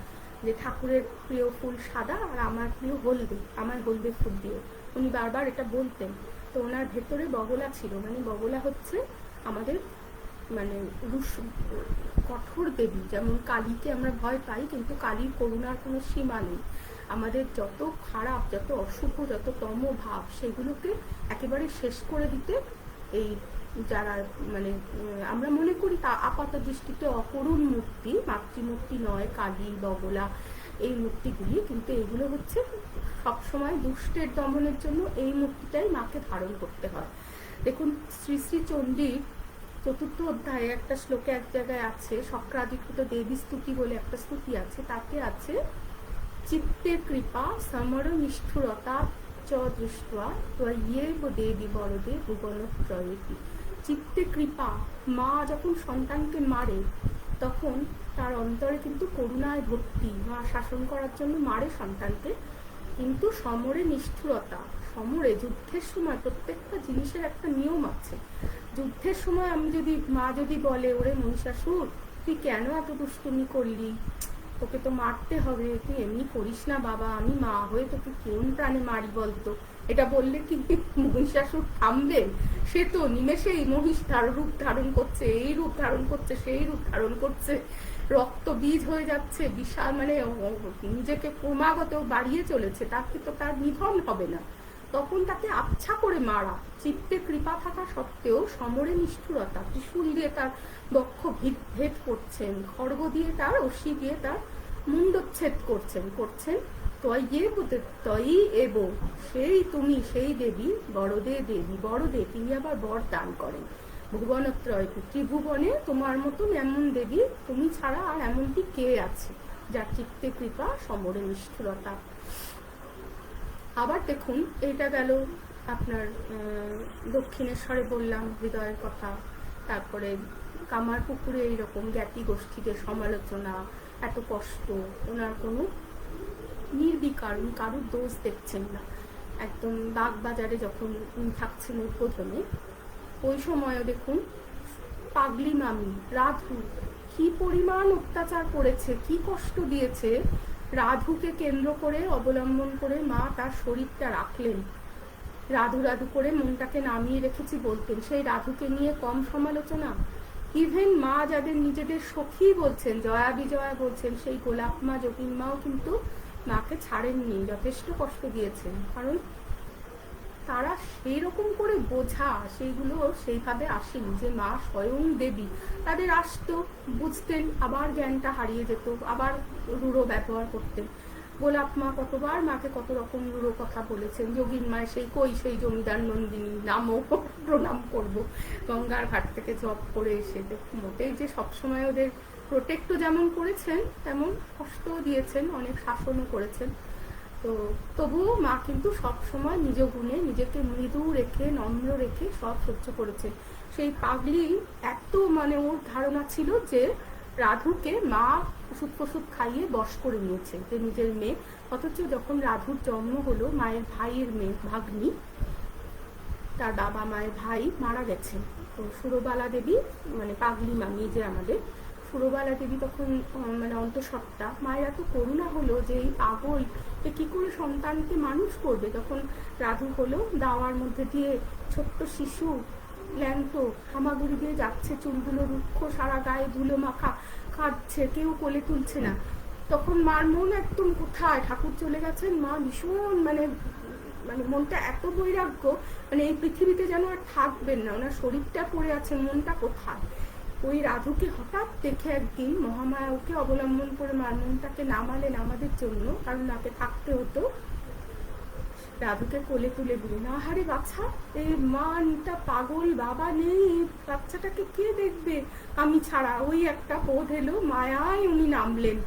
যে ঠাকুরের প্রিয় ফুল সাদা, আর আমার প্রিয় হলদে, আমার হলদে ফুল দিয়ে, উনি বারবার এটা বলতেন। তো ওনার ভেতরে বগলা ছিল, মানে বগলা হচ্ছে আমাদের মানে কঠোর দেবী। যেমন কালীকে আমরা ভয় পাই, কিন্তু কালীর করুণার কোনো সীমা নেই। আমাদের যত খারাপ, যত অশুভ, যত তম ভাব, সেগুলোকে একেবারে শেষ করে দিতে এই যারা মানে আমরা মনে করি তা আপাত দৃষ্টিতে অকরুণ মূর্তি, মাতৃমূর্তি নয় কালী বগলা এই মূর্তিগুলি, কিন্তু এগুলো হচ্ছে সবসময় দুষ্টের দমনের জন্য এই মূর্তিটাই মাকে ধারণ করতে হয়। দেখুন শ্রী শ্রী চণ্ডীর 4th অধ্যায়ে একটা শ্লোকে এক জায়গায় আছে, শক্রাধিকৃত দেবী স্তুতি বলে একটা স্তুতি আছে, তাতে আছে চিত্তে কৃপা সমর নিষ্ঠুরতা চ দৃষ্ট্বা ত্বয়্যেব দেবী বরদে ভুবন ত্রয়তি। চিত্তে কৃপা, মা যখন সন্তানকে মারে তখন তার অন্তরে কিন্তু করুণায় ভর্তি, মা শাসন করার জন্য মারে সন্তানকে, কিন্তু সমরে নিষ্ঠুরতা, সমরে যুদ্ধের সময় প্রত্যেকটা জিনিসের একটা নিয়ম আছে। যুদ্ধের সময় মা যদি বলে, ওরে মহিষাসুর তুই কেন এত দুষ্টুমি করলি, তোকে তো মারতে হবে, তুই এমনি করিস না বাবা, আমি মা হয়ে তোকে কোন প্রাণে মারি বলতো, এটা বললে কি মহিষাসুর থামবে? সে তো নিমেষেই মহিষ রূপ ধারণ করছে, এই রূপ ধারণ করছে, সেই রূপ ধারণ করছে, রক্ত বীজ হয়ে যাচ্ছে, বিশাল মানে নিজেকে ক্রমাগত বাড়িয়ে চলেছে, তার নিধন হবে না। তখন তাকে আচ্ছা করে মারা, চিত্তে কৃপা থাকা সত্ত্বেও সমরে নিষ্ঠুরতা, ত্রিশূল দিয়ে তার বক্ষ ভেদ করছেন, খড়গ দিয়ে তার অসি দিয়ে তার মুন্ডচ্ছেদ করছেন। তয়ই এব, সেই তুমি, সেই দেবী, বড়দে দেবী, বড়দে, তিনি আবার বর দান করেন। ভুবনত্রয়, ত্রিভুবনে তোমার মতন এমন দেবী তুমি ছাড়া আর এমনটি কে আছে যার চিত্তে কৃপা সমরে নিষ্ঠুরতা। আবার দেখুন, এটা গেল আপনার দক্ষিণেশ্বরে বললাম হৃদয়ের কথা, তারপরে কামারপুকুরে এইরকম জ্ঞাতি গোষ্ঠীদের সমালোচনা, এত কষ্ট, ওনার কোনো নির্বিকার, কারুর দোষ দেখছেন না। একদম বাগবাজারে যখন থাকছেন উদ্বোধনে, ওই সময়ও দেখুন পাগলি মামি রাধু কি পরিমাণ অত্যাচার করেছে, কি কষ্ট দিয়েছে। রাধুকে কেন্দ্র করে অবলম্বন করে মা তার শরীরটা রাখলেন, রাধু রাধু করে মনটাকে নামিয়ে রেখেছি বলতেন। সেই রাধুকে নিয়ে কম সমালোচনা? ইভেন মা যাদের নিজেদের সখী বলছেন, জয়া বিজয়া বলছেন, সেই গোলাপ মা, জটিন মাও কিন্তু মাকে ছাড়েননি, যথেষ্ট কষ্ট দিয়েছেন। কারণ তারা সেই রকম করে বোঝা সেইগুলো সেইভাবে আসেনি যে মা স্বয়ং দেবী। তাদের আসতো, বুঝতেন, আবার জ্ঞানটা হারিয়ে যেত, আবার রূঢ় ব্যবহার করতেন। গোলাপ মা কতবার মাকে কত রকম রূঢ় কথা বলেছেন। যোগীন মায় সেই জমিদার নন্দিনী, নামও প্রণাম করব, গঙ্গার ঘাট থেকে জপ করে এসে। মোটেই যে সবসময় ওদের প্রোটেক্টও যেমন করেছেন তেমন কষ্টও দিয়েছেন, অনেক শাসনও করেছেন। তো তবুও মা কিন্তু সবসময় নিজ গুণে নিজেকে মৃদু রেখে, নম্র রেখে সব সহ্য করেছে। সেই পাগলি এত মানে ওর ধারণা ছিল যে রাধুকে মা ওষুধ খাইয়ে বশ করে নিয়েছে, যে নিজের মেয়ে। অথচ যখন রাধুর জন্ম হলো, মায়ের ভাইয়ের মেয়ে ভাগ্নি, তার বাবা মায়ের ভাই মারা গেছে। তো সুরবালা দেবী মানে পাগলি মামি যে আমাদের সুরবালা দেবী তখন মানে অন্তঃসত্ত্বা, মায়ের এত করুণা হলো যে এই পাগল এ কি করে সন্তানকে মানুষ করবে। তখন রাধু হলো, দাওয়ার মধ্যে দিয়ে ছোট্ট শিশু ল্যাংটো হামাগুড়ি দিয়ে যাচ্ছে, চুলগুলো রুক্ষ, সারা গায়ে ধুলো মাখা, কাঁদছে, কেউ কোলে তুলছে না। তখন মার মন একদম কোথায়, ঠাকুর চলে গেছেন, মা ভীষণ মানে মনটা এত বৈরাগ্য, মানে এই পৃথিবীতে যেন আর থাকবেন না, ওনার শরীরটা পড়ে আছে, মনটা কোথায়। ওই রাধুকে হঠাৎ দেখে একদিন মহামায়া ওকে অবলম্বন করে মার মনটাকে নামালেন আমাদের জন্য, কারণ তাকে থাকতে হতো। রাধুকে কোলে তুলে দিলেন। আহারে বাচ্চা, এই মানটা পাগল, বাবা নেই, বাচ্চাটাকে কে দেখবে আমি ছাড়া। ওই একটা বোধ এলো, মায়ায় উনি নামলেন,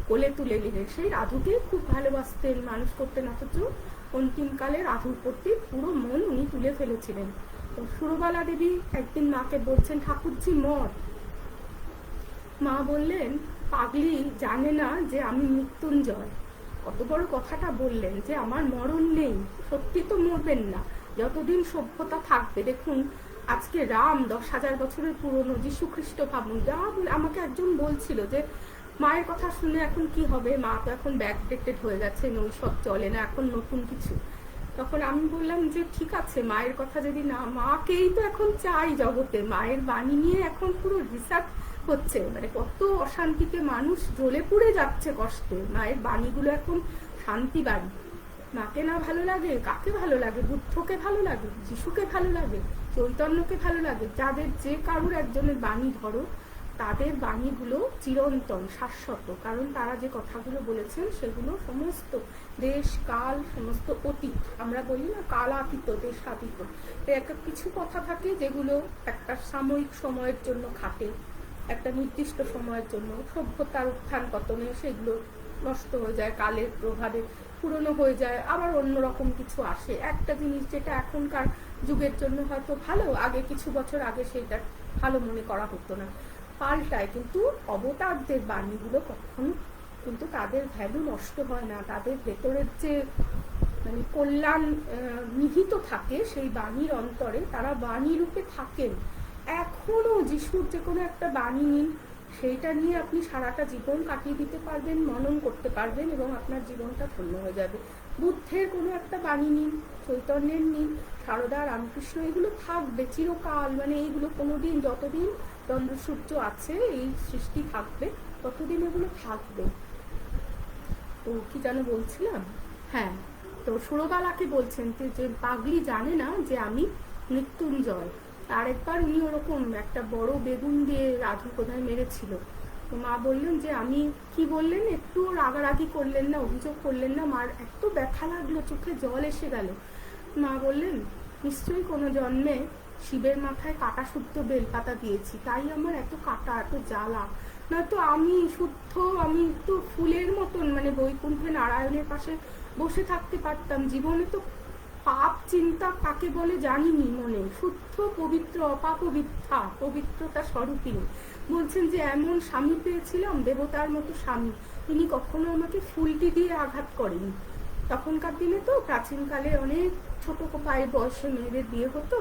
কোলে তুলে নিলেন। সেই রাধুকে খুব ভালোবাসতেন, মানুষ করতেন, অথচ অন্তিমকালে রাধুর প্রতি পুরো মন উনি তুলে ফেলেছিলেন। তো সুরবালা দেবী একদিন মাকে বলছেন, ঠাকুরজি মর। মা বললেন, পাগলি জানে না যে আমি মৃত্যুঞ্জয়। কত বড় কথাটা বললেন যে আমার মরণ নেই। সত্যি তো মরবেন না, যতদিন সভ্যতা থাকবে। দেখুন আজকে রাম 10,000 বছরের পুরনো, যীশু খ্রিস্ট ভাবুন। যা আমাকে একজন বলছিল যে মায়ের কথা শুনে এখন কি হবে, মা তো এখন ব্যাকডেটেড হয়ে গেছে, নৈসব চলে না, এখন নতুন কিছু। তখন আমি বললাম যে ঠিক আছে, মায়ের কথা যদি না, মাকেই তো এখন চাই জগতে। মায়ের বাণী নিয়ে এখন পুরো রিসার্চ হচ্ছে, মানে কত অশান্তিতে মানুষ জ্বলে পুড়ে যাচ্ছে কষ্টে। মায়ের বাণীগুলো এখন শান্তি বাণী। মাকে না ভালো লাগে, কাকে ভালো লাগে? বুদ্ধকে ভালো লাগে, যিশুকে ভালো লাগে, চৈতন্যকে ভালো লাগে। যাদের যে কারুর একজনের বাণী ধরো, তাদের বাণীগুলো চিরন্তন, শাশ্বত। কারণ তারা যে কথাগুলো বলেছেন সেগুলো সমস্ত দেশ কাল সমস্ত অতীত। আমরা বলি না কালাতীত, দেশাতীত। একটা কিছু কথা থাকে যেগুলো একটা সাময়িক সময়ের জন্য খাটে, একটা নির্দিষ্ট সময়ের জন্য। সভ্যতার উত্থান পতনে সেগুলো নষ্ট হয়ে যায়, কালের প্রভাবে পুরনো হয়ে যায়, আবার অন্যরকম কিছু আসে। একটা জিনিস যেটা এখনকার যুগের জন্য হয়তো ভালো, আগে কিছু বছর আগে সেইটা ভালো মনে করা হতো না, পাল্টায়। কিন্তু অবতারদের বাণীগুলো কখনো কিন্তু তাদের ভ্যালু নষ্ট হয় না, তাদের ভেতরের যে মানে কল্যাণ নিহিত থাকে সেই বাণীর অন্তরে, তারা বাণী রূপে থাকেন। এখনো যিশুর যে কোনো একটা বাণী নিন, সেইটা নিয়ে আপনি সারাটা জীবন কাটিয়ে দিতে পারবেন, মনন করতে পারবেন এবং আপনার জীবনটা ধন্য হয়ে যাবে। বুদ্ধের কোনো একটা বাণী নিন, চৈতন্যের নিন, সারদা, রামকৃষ্ণ, এগুলো থাকবে চিরকাল। মানে এইগুলো কোনোদিন, যতদিন চন্দ্রসূর্য আছে, এই সৃষ্টি থাকবে, ততদিন এগুলো থাকবে। তো কি যেন বলছিলাম, হ্যাঁ, তো সুরবালাকে বলছেন যে পাগলি জানে না যে আমি মৃত্যুঞ্জয়। আরেকবার উনি ওরকম একটা বড় বেগুন দিয়ে রাধু কোথায় মেরেছিল। তো মা বললেন যে আমি কি বললেন, একটু রাগারাগি করলেন না, অভিযোগ করলেন না। মার এত ব্যথা লাগলো, চোখে জল এসে গেল। মা বললেন নিশ্চয়ই কোনো জন্মে শিবের মাথায় কাটা শুদ্ধ বেলপাতা দিয়েছি, তাই আমার এত কাটা, এত জ্বালা। নয়তো আমি শুদ্ধ, আমি তো ফুলের মতন মানে বৈকুণ্ঠে নারায়ণের পাশে বসে থাকতে পারতাম। জীবনে তো পাপ চিন্তা কাকে বলে জানিনি, মনে শুদ্ধ পবিত্র, অপাপবিত্রা, পবিত্রতা স্বরূপিনী। বলছেন যে এমন স্বামী পেয়েছিলাম, দেবতার মতো স্বামী, তিনি কখনো আমাকে ফুলটি দিয়ে আঘাত করেনি। তখনকার দিনে তো প্রাচীনকালে অনেক ছোট পায়ের বয়সে মেয়েদের বিয়ে হতো,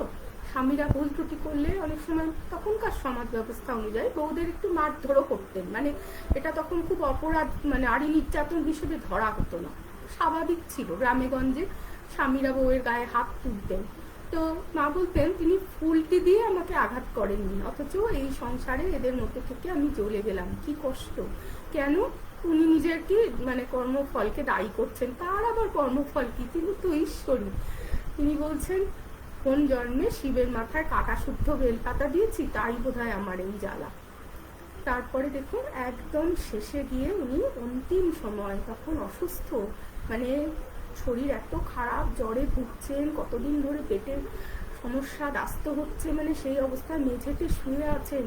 স্বামীরা ভুল ত্রুটি করলে অনেক সময় তখনকার সমাজ ব্যবস্থা অনুযায়ী বউদের একটু মারধরও করতেন। মানে এটা তখন খুব অপরাধ, মানে নারী নির্যাতন হিসেবে ধরা হতো না, স্বাভাবিক ছিল। গ্রামে গঞ্জে স্বামীরা বউয়ের গায়ে হাত তুলতেন। তো মা বলতেন তিনি ফুলটি দিয়ে আমাকে আঘাত করেননি, অথচ এই সংসারে এদের মধ্যে থেকে আমি জ্বলে গেলাম। কি কষ্ট! কেন? উনি নিজের কি মানে কর্মফলকে দায়ী করছেন, তার আবার কর্মফল কি? তিনি তো ঈশ্বরী। তিনি বলছেন কোন জন্মে শিবের মাথায় কাটা শুদ্ধ বেলপাতা দিয়েছি, তাই বোধহয় আমার এই জ্বালা। তারপরে দেখুন একদম শেষে গিয়ে উনি অন্তিম সময়, তখন অসুস্থ, মানে শরীর এত খারাপ, জ্বরে ভুগছেন, কতদিন ধরে পেটের সমস্যা দাস্ত হচ্ছে, মানে সেই অবস্থায় মেঝেতে শুয়ে আছেন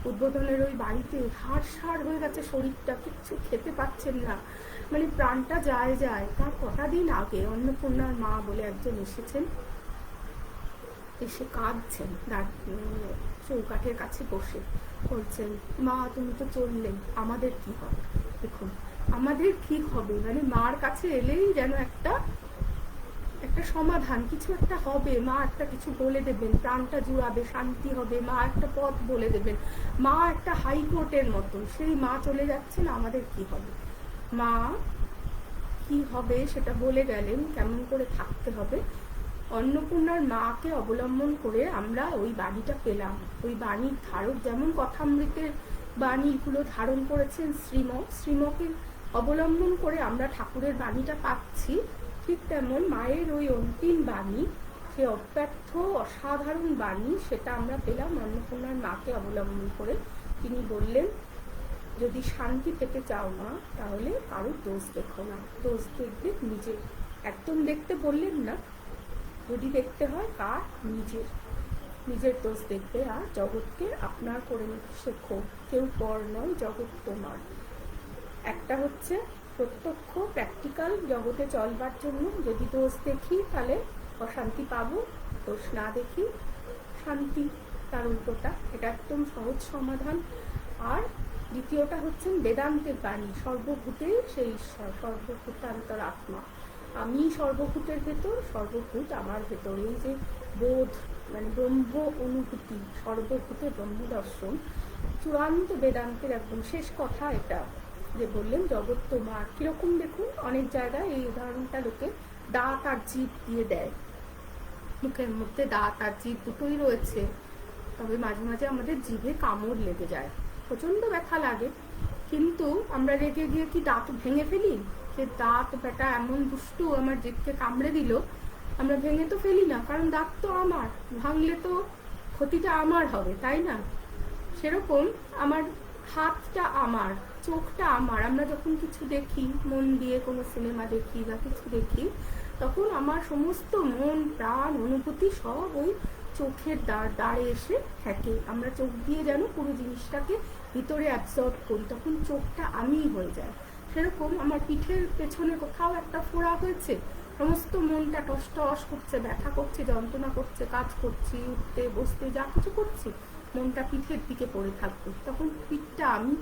উদ্বোধনের ওই বাড়িতে। হাড় হয়ে গেছে শরীরটা, কিচ্ছু খেতে পাচ্ছেন না, মানে প্রাণটা যায় যায়। তার কটা দিন আগে অন্নপূর্ণার মা বলে একজন এসেছেন, এসে কাঁদছেন চৌকাঠের কাছে বসে, বলছেন মা তুমি তো চললে, আমাদের কি হবে? দেখুন আমাদের কি হবে, মানে মার কাছে এলেই যেন একটা সমাধান, কিছু একটা হবে, মা একটা কিছু বলে দেবেন, প্রাণটা জুড়াবে, শান্তি হবে, মা একটা পথ বলে দেবেন, মা একটা হাইকোর্টের মতো। সেই মা চলে যাচ্ছেন, আমাদের কি হবে? মা কি হবে সেটা বলে গেলেন, কেমন করে থাকতে হবে। অন্নপূর্ণার মাকে অবলম্বন করে আমরা ওই বাণীটা পেলাম। ওই বাণীর ধারক যেমন কথামৃতের বাণীগুলো ধারণ করেছেন শ্রীমকে অবলম্বন করে আমরা ঠাকুরের বাণীটা পাচ্ছি, ঠিক তেমন মায়ের ওই অন্তিম বাণী, সে অব্যর্থ অসাধারণ বাণী, সেটা আমরা পেলাম অন্নপূর্ণার মাকে অবলম্বন করে। তিনি বললেন যদি শান্তি পেতে চাও না, তাহলে কারোর দোষ দেখো না, দোষ দেখবে নিজের। একদম দেখতে বললেন না, যদি দেখতে হয় কার, নিজের দোষ দেখবে, আর জগৎকে আপনার করে নিতে শেখো। কেউ পর নয়, জগৎ তোমার। একটা হচ্ছে প্রত্যক্ষ প্র্যাকটিক্যাল জগতে চলবার জন্য, যদি দোষ দেখি তাহলে অশান্তি পাবো, দোষ না দেখি শান্তি, তার উল্টোটা। এটা একদম সহজ সমাধান। আর দ্বিতীয়টা হচ্ছেন বেদান্তের বাণী, সর্বভূতে সেই ঈশ্বর, সর্বভূতান্তর আত্মা, আমি সর্বভূতের ভেতর, সর্বভূত আমার ভেতর। এই যে বোধ, মানে ব্রহ্ম অনুভূতি, সর্বভূতে ব্রহ্ম দর্শন, চূড়ান্ত বেদান্তের একদম শেষ কথা এটা, যে বললেন জগৎ তোমার। কিরকম দেখুন, অনেক জায়গায় এই উদাহরণটা লোকে দাঁত আর জিভ দিয়ে দেয়, মুখের মধ্যে দাঁত আর জিভ দুটোই রয়েছে, তবে মাঝে মাঝে আমাদের জিভে কামড় লেগে যায়, প্রচন্ড ব্যথা লাগে, কিন্তু আমরা রেগে গিয়ে কি দাঁত ভেঙে ফেলি? যে দাঁত বেটা এমন দুষ্টু, আমার জিভকে কামড়ে দিল, আমরা ভেঙে তো ফেলি না, কারণ দাঁত তো আমার, ভাঙলে তো ক্ষতিটা আমার হবে, তাই না? সেরকম আমার হাতটা আমার, চোখটা আমার। আমরা যখন কিছু দেখি, মন দিয়ে কোনো সিনেমা দেখি বা কিছু দেখি, তখন আমার সমস্ত মন প্রাণ অনুভূতি সব ওই চোখের দাঁড়ে এসে থাকে। আমরা চোখ দিয়ে যেন পুরো জিনিসটাকে ভিতরে অ্যাবজর্ব করি, তখন চোখটা আমিই হয়ে যায়। সেরকম আমার পিঠের পেছনে কোথাও একটা ফোড়া হয়েছে, সমস্ত মনটা টস টস করছে, ব্যথা করছে, যন্ত্রণা করছে, কাজ করছি, উঠতে বসতে যা কিছু করছি, মনটা পিঠের দিকে পড়ে থাকবে, তখন পিঠটা আমি।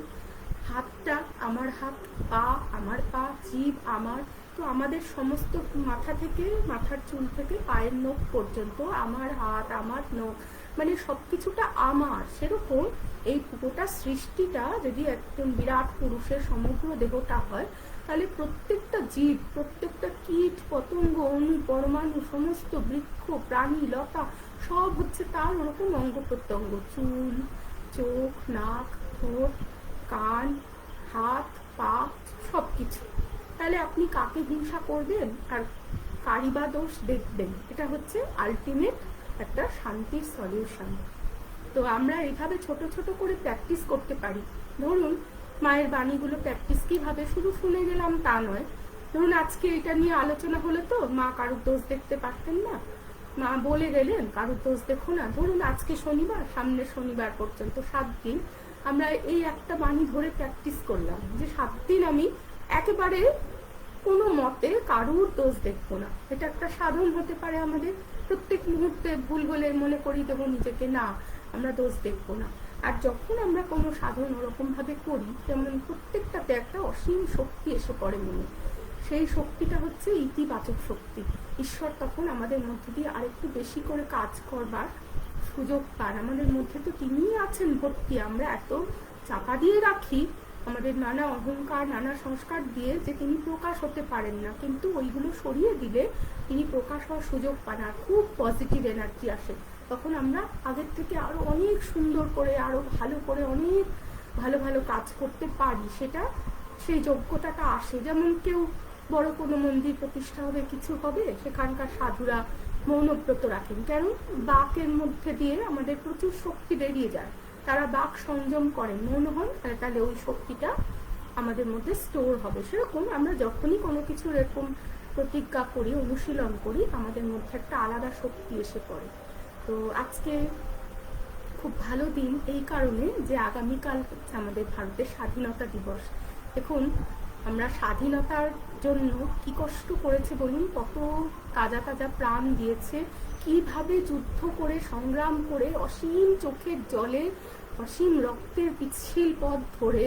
হাতটা আমার হাত, পা আমার পা, জিভ আমার, তো আমাদের সমস্ত মাথা থেকে, মাথার চুল থেকে পায়ের নখ পর্যন্ত আমার হাত, আমার নখ, মানে সব কিছুটা আমার। সেরকম এই গোটা সৃষ্টিটা যদি একজন বিরাট পুরুষের সমগ্র দেহটা হয়, তাহলে প্রত্যেকটা জীব, প্রত্যেকটা কীট পতঙ্গ, অণু পরমাণু, সমস্ত বৃক্ষ প্রাণী লতা সব হচ্ছে তার ওরকম অঙ্গ প্রত্যঙ্গ। চুল, চোখ, নাক, ঠোঁট, কান, হাত, পা, সব কিছু। তাহলে আপনি কাকে হিংসা করবেন আর কারি বা দোষ দেখবেন? এটা হচ্ছে আলটিমেট একটা শান্তির সলিউশন। তো আমরা এইভাবে ছোট ছোট করে প্র্যাকটিস করতে পারি। ধরুন মায়ের বাণীগুলো প্র্যাকটিস কিভাবে, শুধু শুনে গেলাম তা নয়। ধরুন আজকে এটা নিয়ে আলোচনা হলো, তো মা কারুর দোষ দেখতে পারতেন না, মা বলে গেলেন কারুর দোষ দেখো না। ধরুন আজকে শনিবার, সামনের শনিবার পর্যন্ত 7 দিন আমরা এই একটা বাণী ধরে প্র্যাকটিস করলাম যে 7 দিন আমি একেবারে কোনো মতে কারুর দোষ দেখবো না। এটা একটা সাধন হতে পারে আমাদের। প্রত্যেক মুহূর্তে ভুল হলে মনে করি দেবো নিজেকে, না আমরা দোষ দেখবো না। আর যখন আমরা কোনো সাধন ওরকম ভাবে করি, যেমন প্রত্যেকটাতে একটা অসীম শক্তি এসে পড়ে মনে, সেই শক্তিটা হচ্ছে ইতিবাচক শক্তি। ঈশ্বর তখন আমাদের মধ্যে দিয়ে আরেকটু বেশি করে কাজ করবার সুযোগ পান। আমাদের মধ্যে তো তিনিই আছেন ভর্তি, আমরা এত চাপা দিয়ে রাখি আমাদের নানা অহংকার, নানা সংস্কার দিয়ে, যে তিনি প্রকাশ হতে পারেন না। কিন্তু ওইগুলো সরিয়ে দিলে তিনি প্রকাশ হওয়ার সুযোগ পান, আর খুব পজিটিভ এনার্জি আসে। তখন আমরা আগের থেকে আরো অনেক সুন্দর করে, আরো ভালো করে, অনেক ভালো ভালো কাজ করতে পারি। সেটা সেই যোগ্যতাটা আসে। যেমন কেউ বড় কোনো মন্দির প্রতিষ্ঠা হবে, কিছু হবে, সেখানকার সাধুরা মৌনব্রত রাখেন কেন? বাকের মধ্যে দিয়ে আমাদের প্রচুর শক্তি বেরিয়ে যায়, তারা বাক সংযম করেন, মৌন হন, তাহলে ওই শক্তিটা আমাদের মধ্যে স্টোর হবে। সেরকম আমরা যখনই কোনো কিছু এরকম প্রতিজ্ঞা করি, অনুশীলন করি, আমাদের মধ্যে একটা আলাদা শক্তি এসে পড়ে। তো আজকে খুব ভালো দিন এই কারণে যে আগামীকাল হচ্ছে আমাদের ভারতের স্বাধীনতা দিবস। দেখুন আমরা স্বাধীনতার জন্য কি কষ্ট করেছে বলুন, কত তাজা তাজা প্রাণ দিয়েছে, কিভাবে যুদ্ধ করে, সংগ্রাম করে, অসীম চোখের জলে, অসীম রক্তের পিচ্ছিল পথ ধরে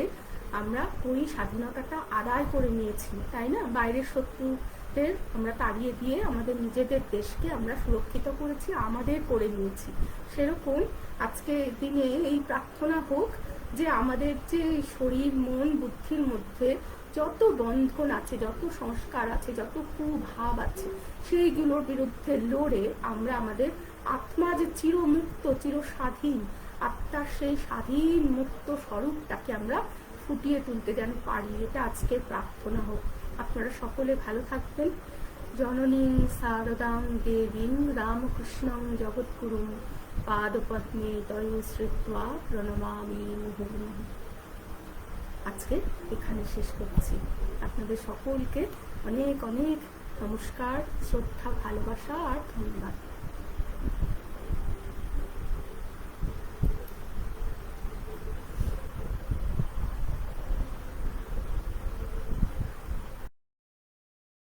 আমরা ওই স্বাধীনতাটা আদায় করে নিয়েছি, তাই না? বাইরের শত্রুদের আমরা তাড়িয়ে দিয়ে আমাদের নিজেদের দেশকে আমরা সুরক্ষিত করেছি, আমাদের করে নিয়েছি। সেরকম আজকে দিনে এই প্রার্থনা হোক যে আমাদের যে শরীর, মন, বুদ্ধির মধ্যে যত বন্ধন আছে, যত সংস্কার আছে, যত কুভাব আছে, সেইগুলোর বিরুদ্ধে লড়ে আমরা আমাদের আত্মা যে চিরমুক্ত, চির স্বাধীন আত্মার সেই স্বাধীন মুক্ত স্বরূপটাকে আমরা ফুটিয়ে তুলতে যেন পারি, এটা আজকের প্রার্থনা হোক। আপনারা সকলে ভালো থাকবেন। জননীং শারদাং দেবীং রামকৃষ্ণং জগৎগুরুং পাদপদ্মে তয় শ্রিত্বা প্রণমামি মুহুর্মুহুঃ। আজকে এখানে শেষ করছি। আপনাদের সকলকে অনেক অনেক নমস্কার, শ্রদ্ধা, ভালোবাসা আর ধন্যবাদ।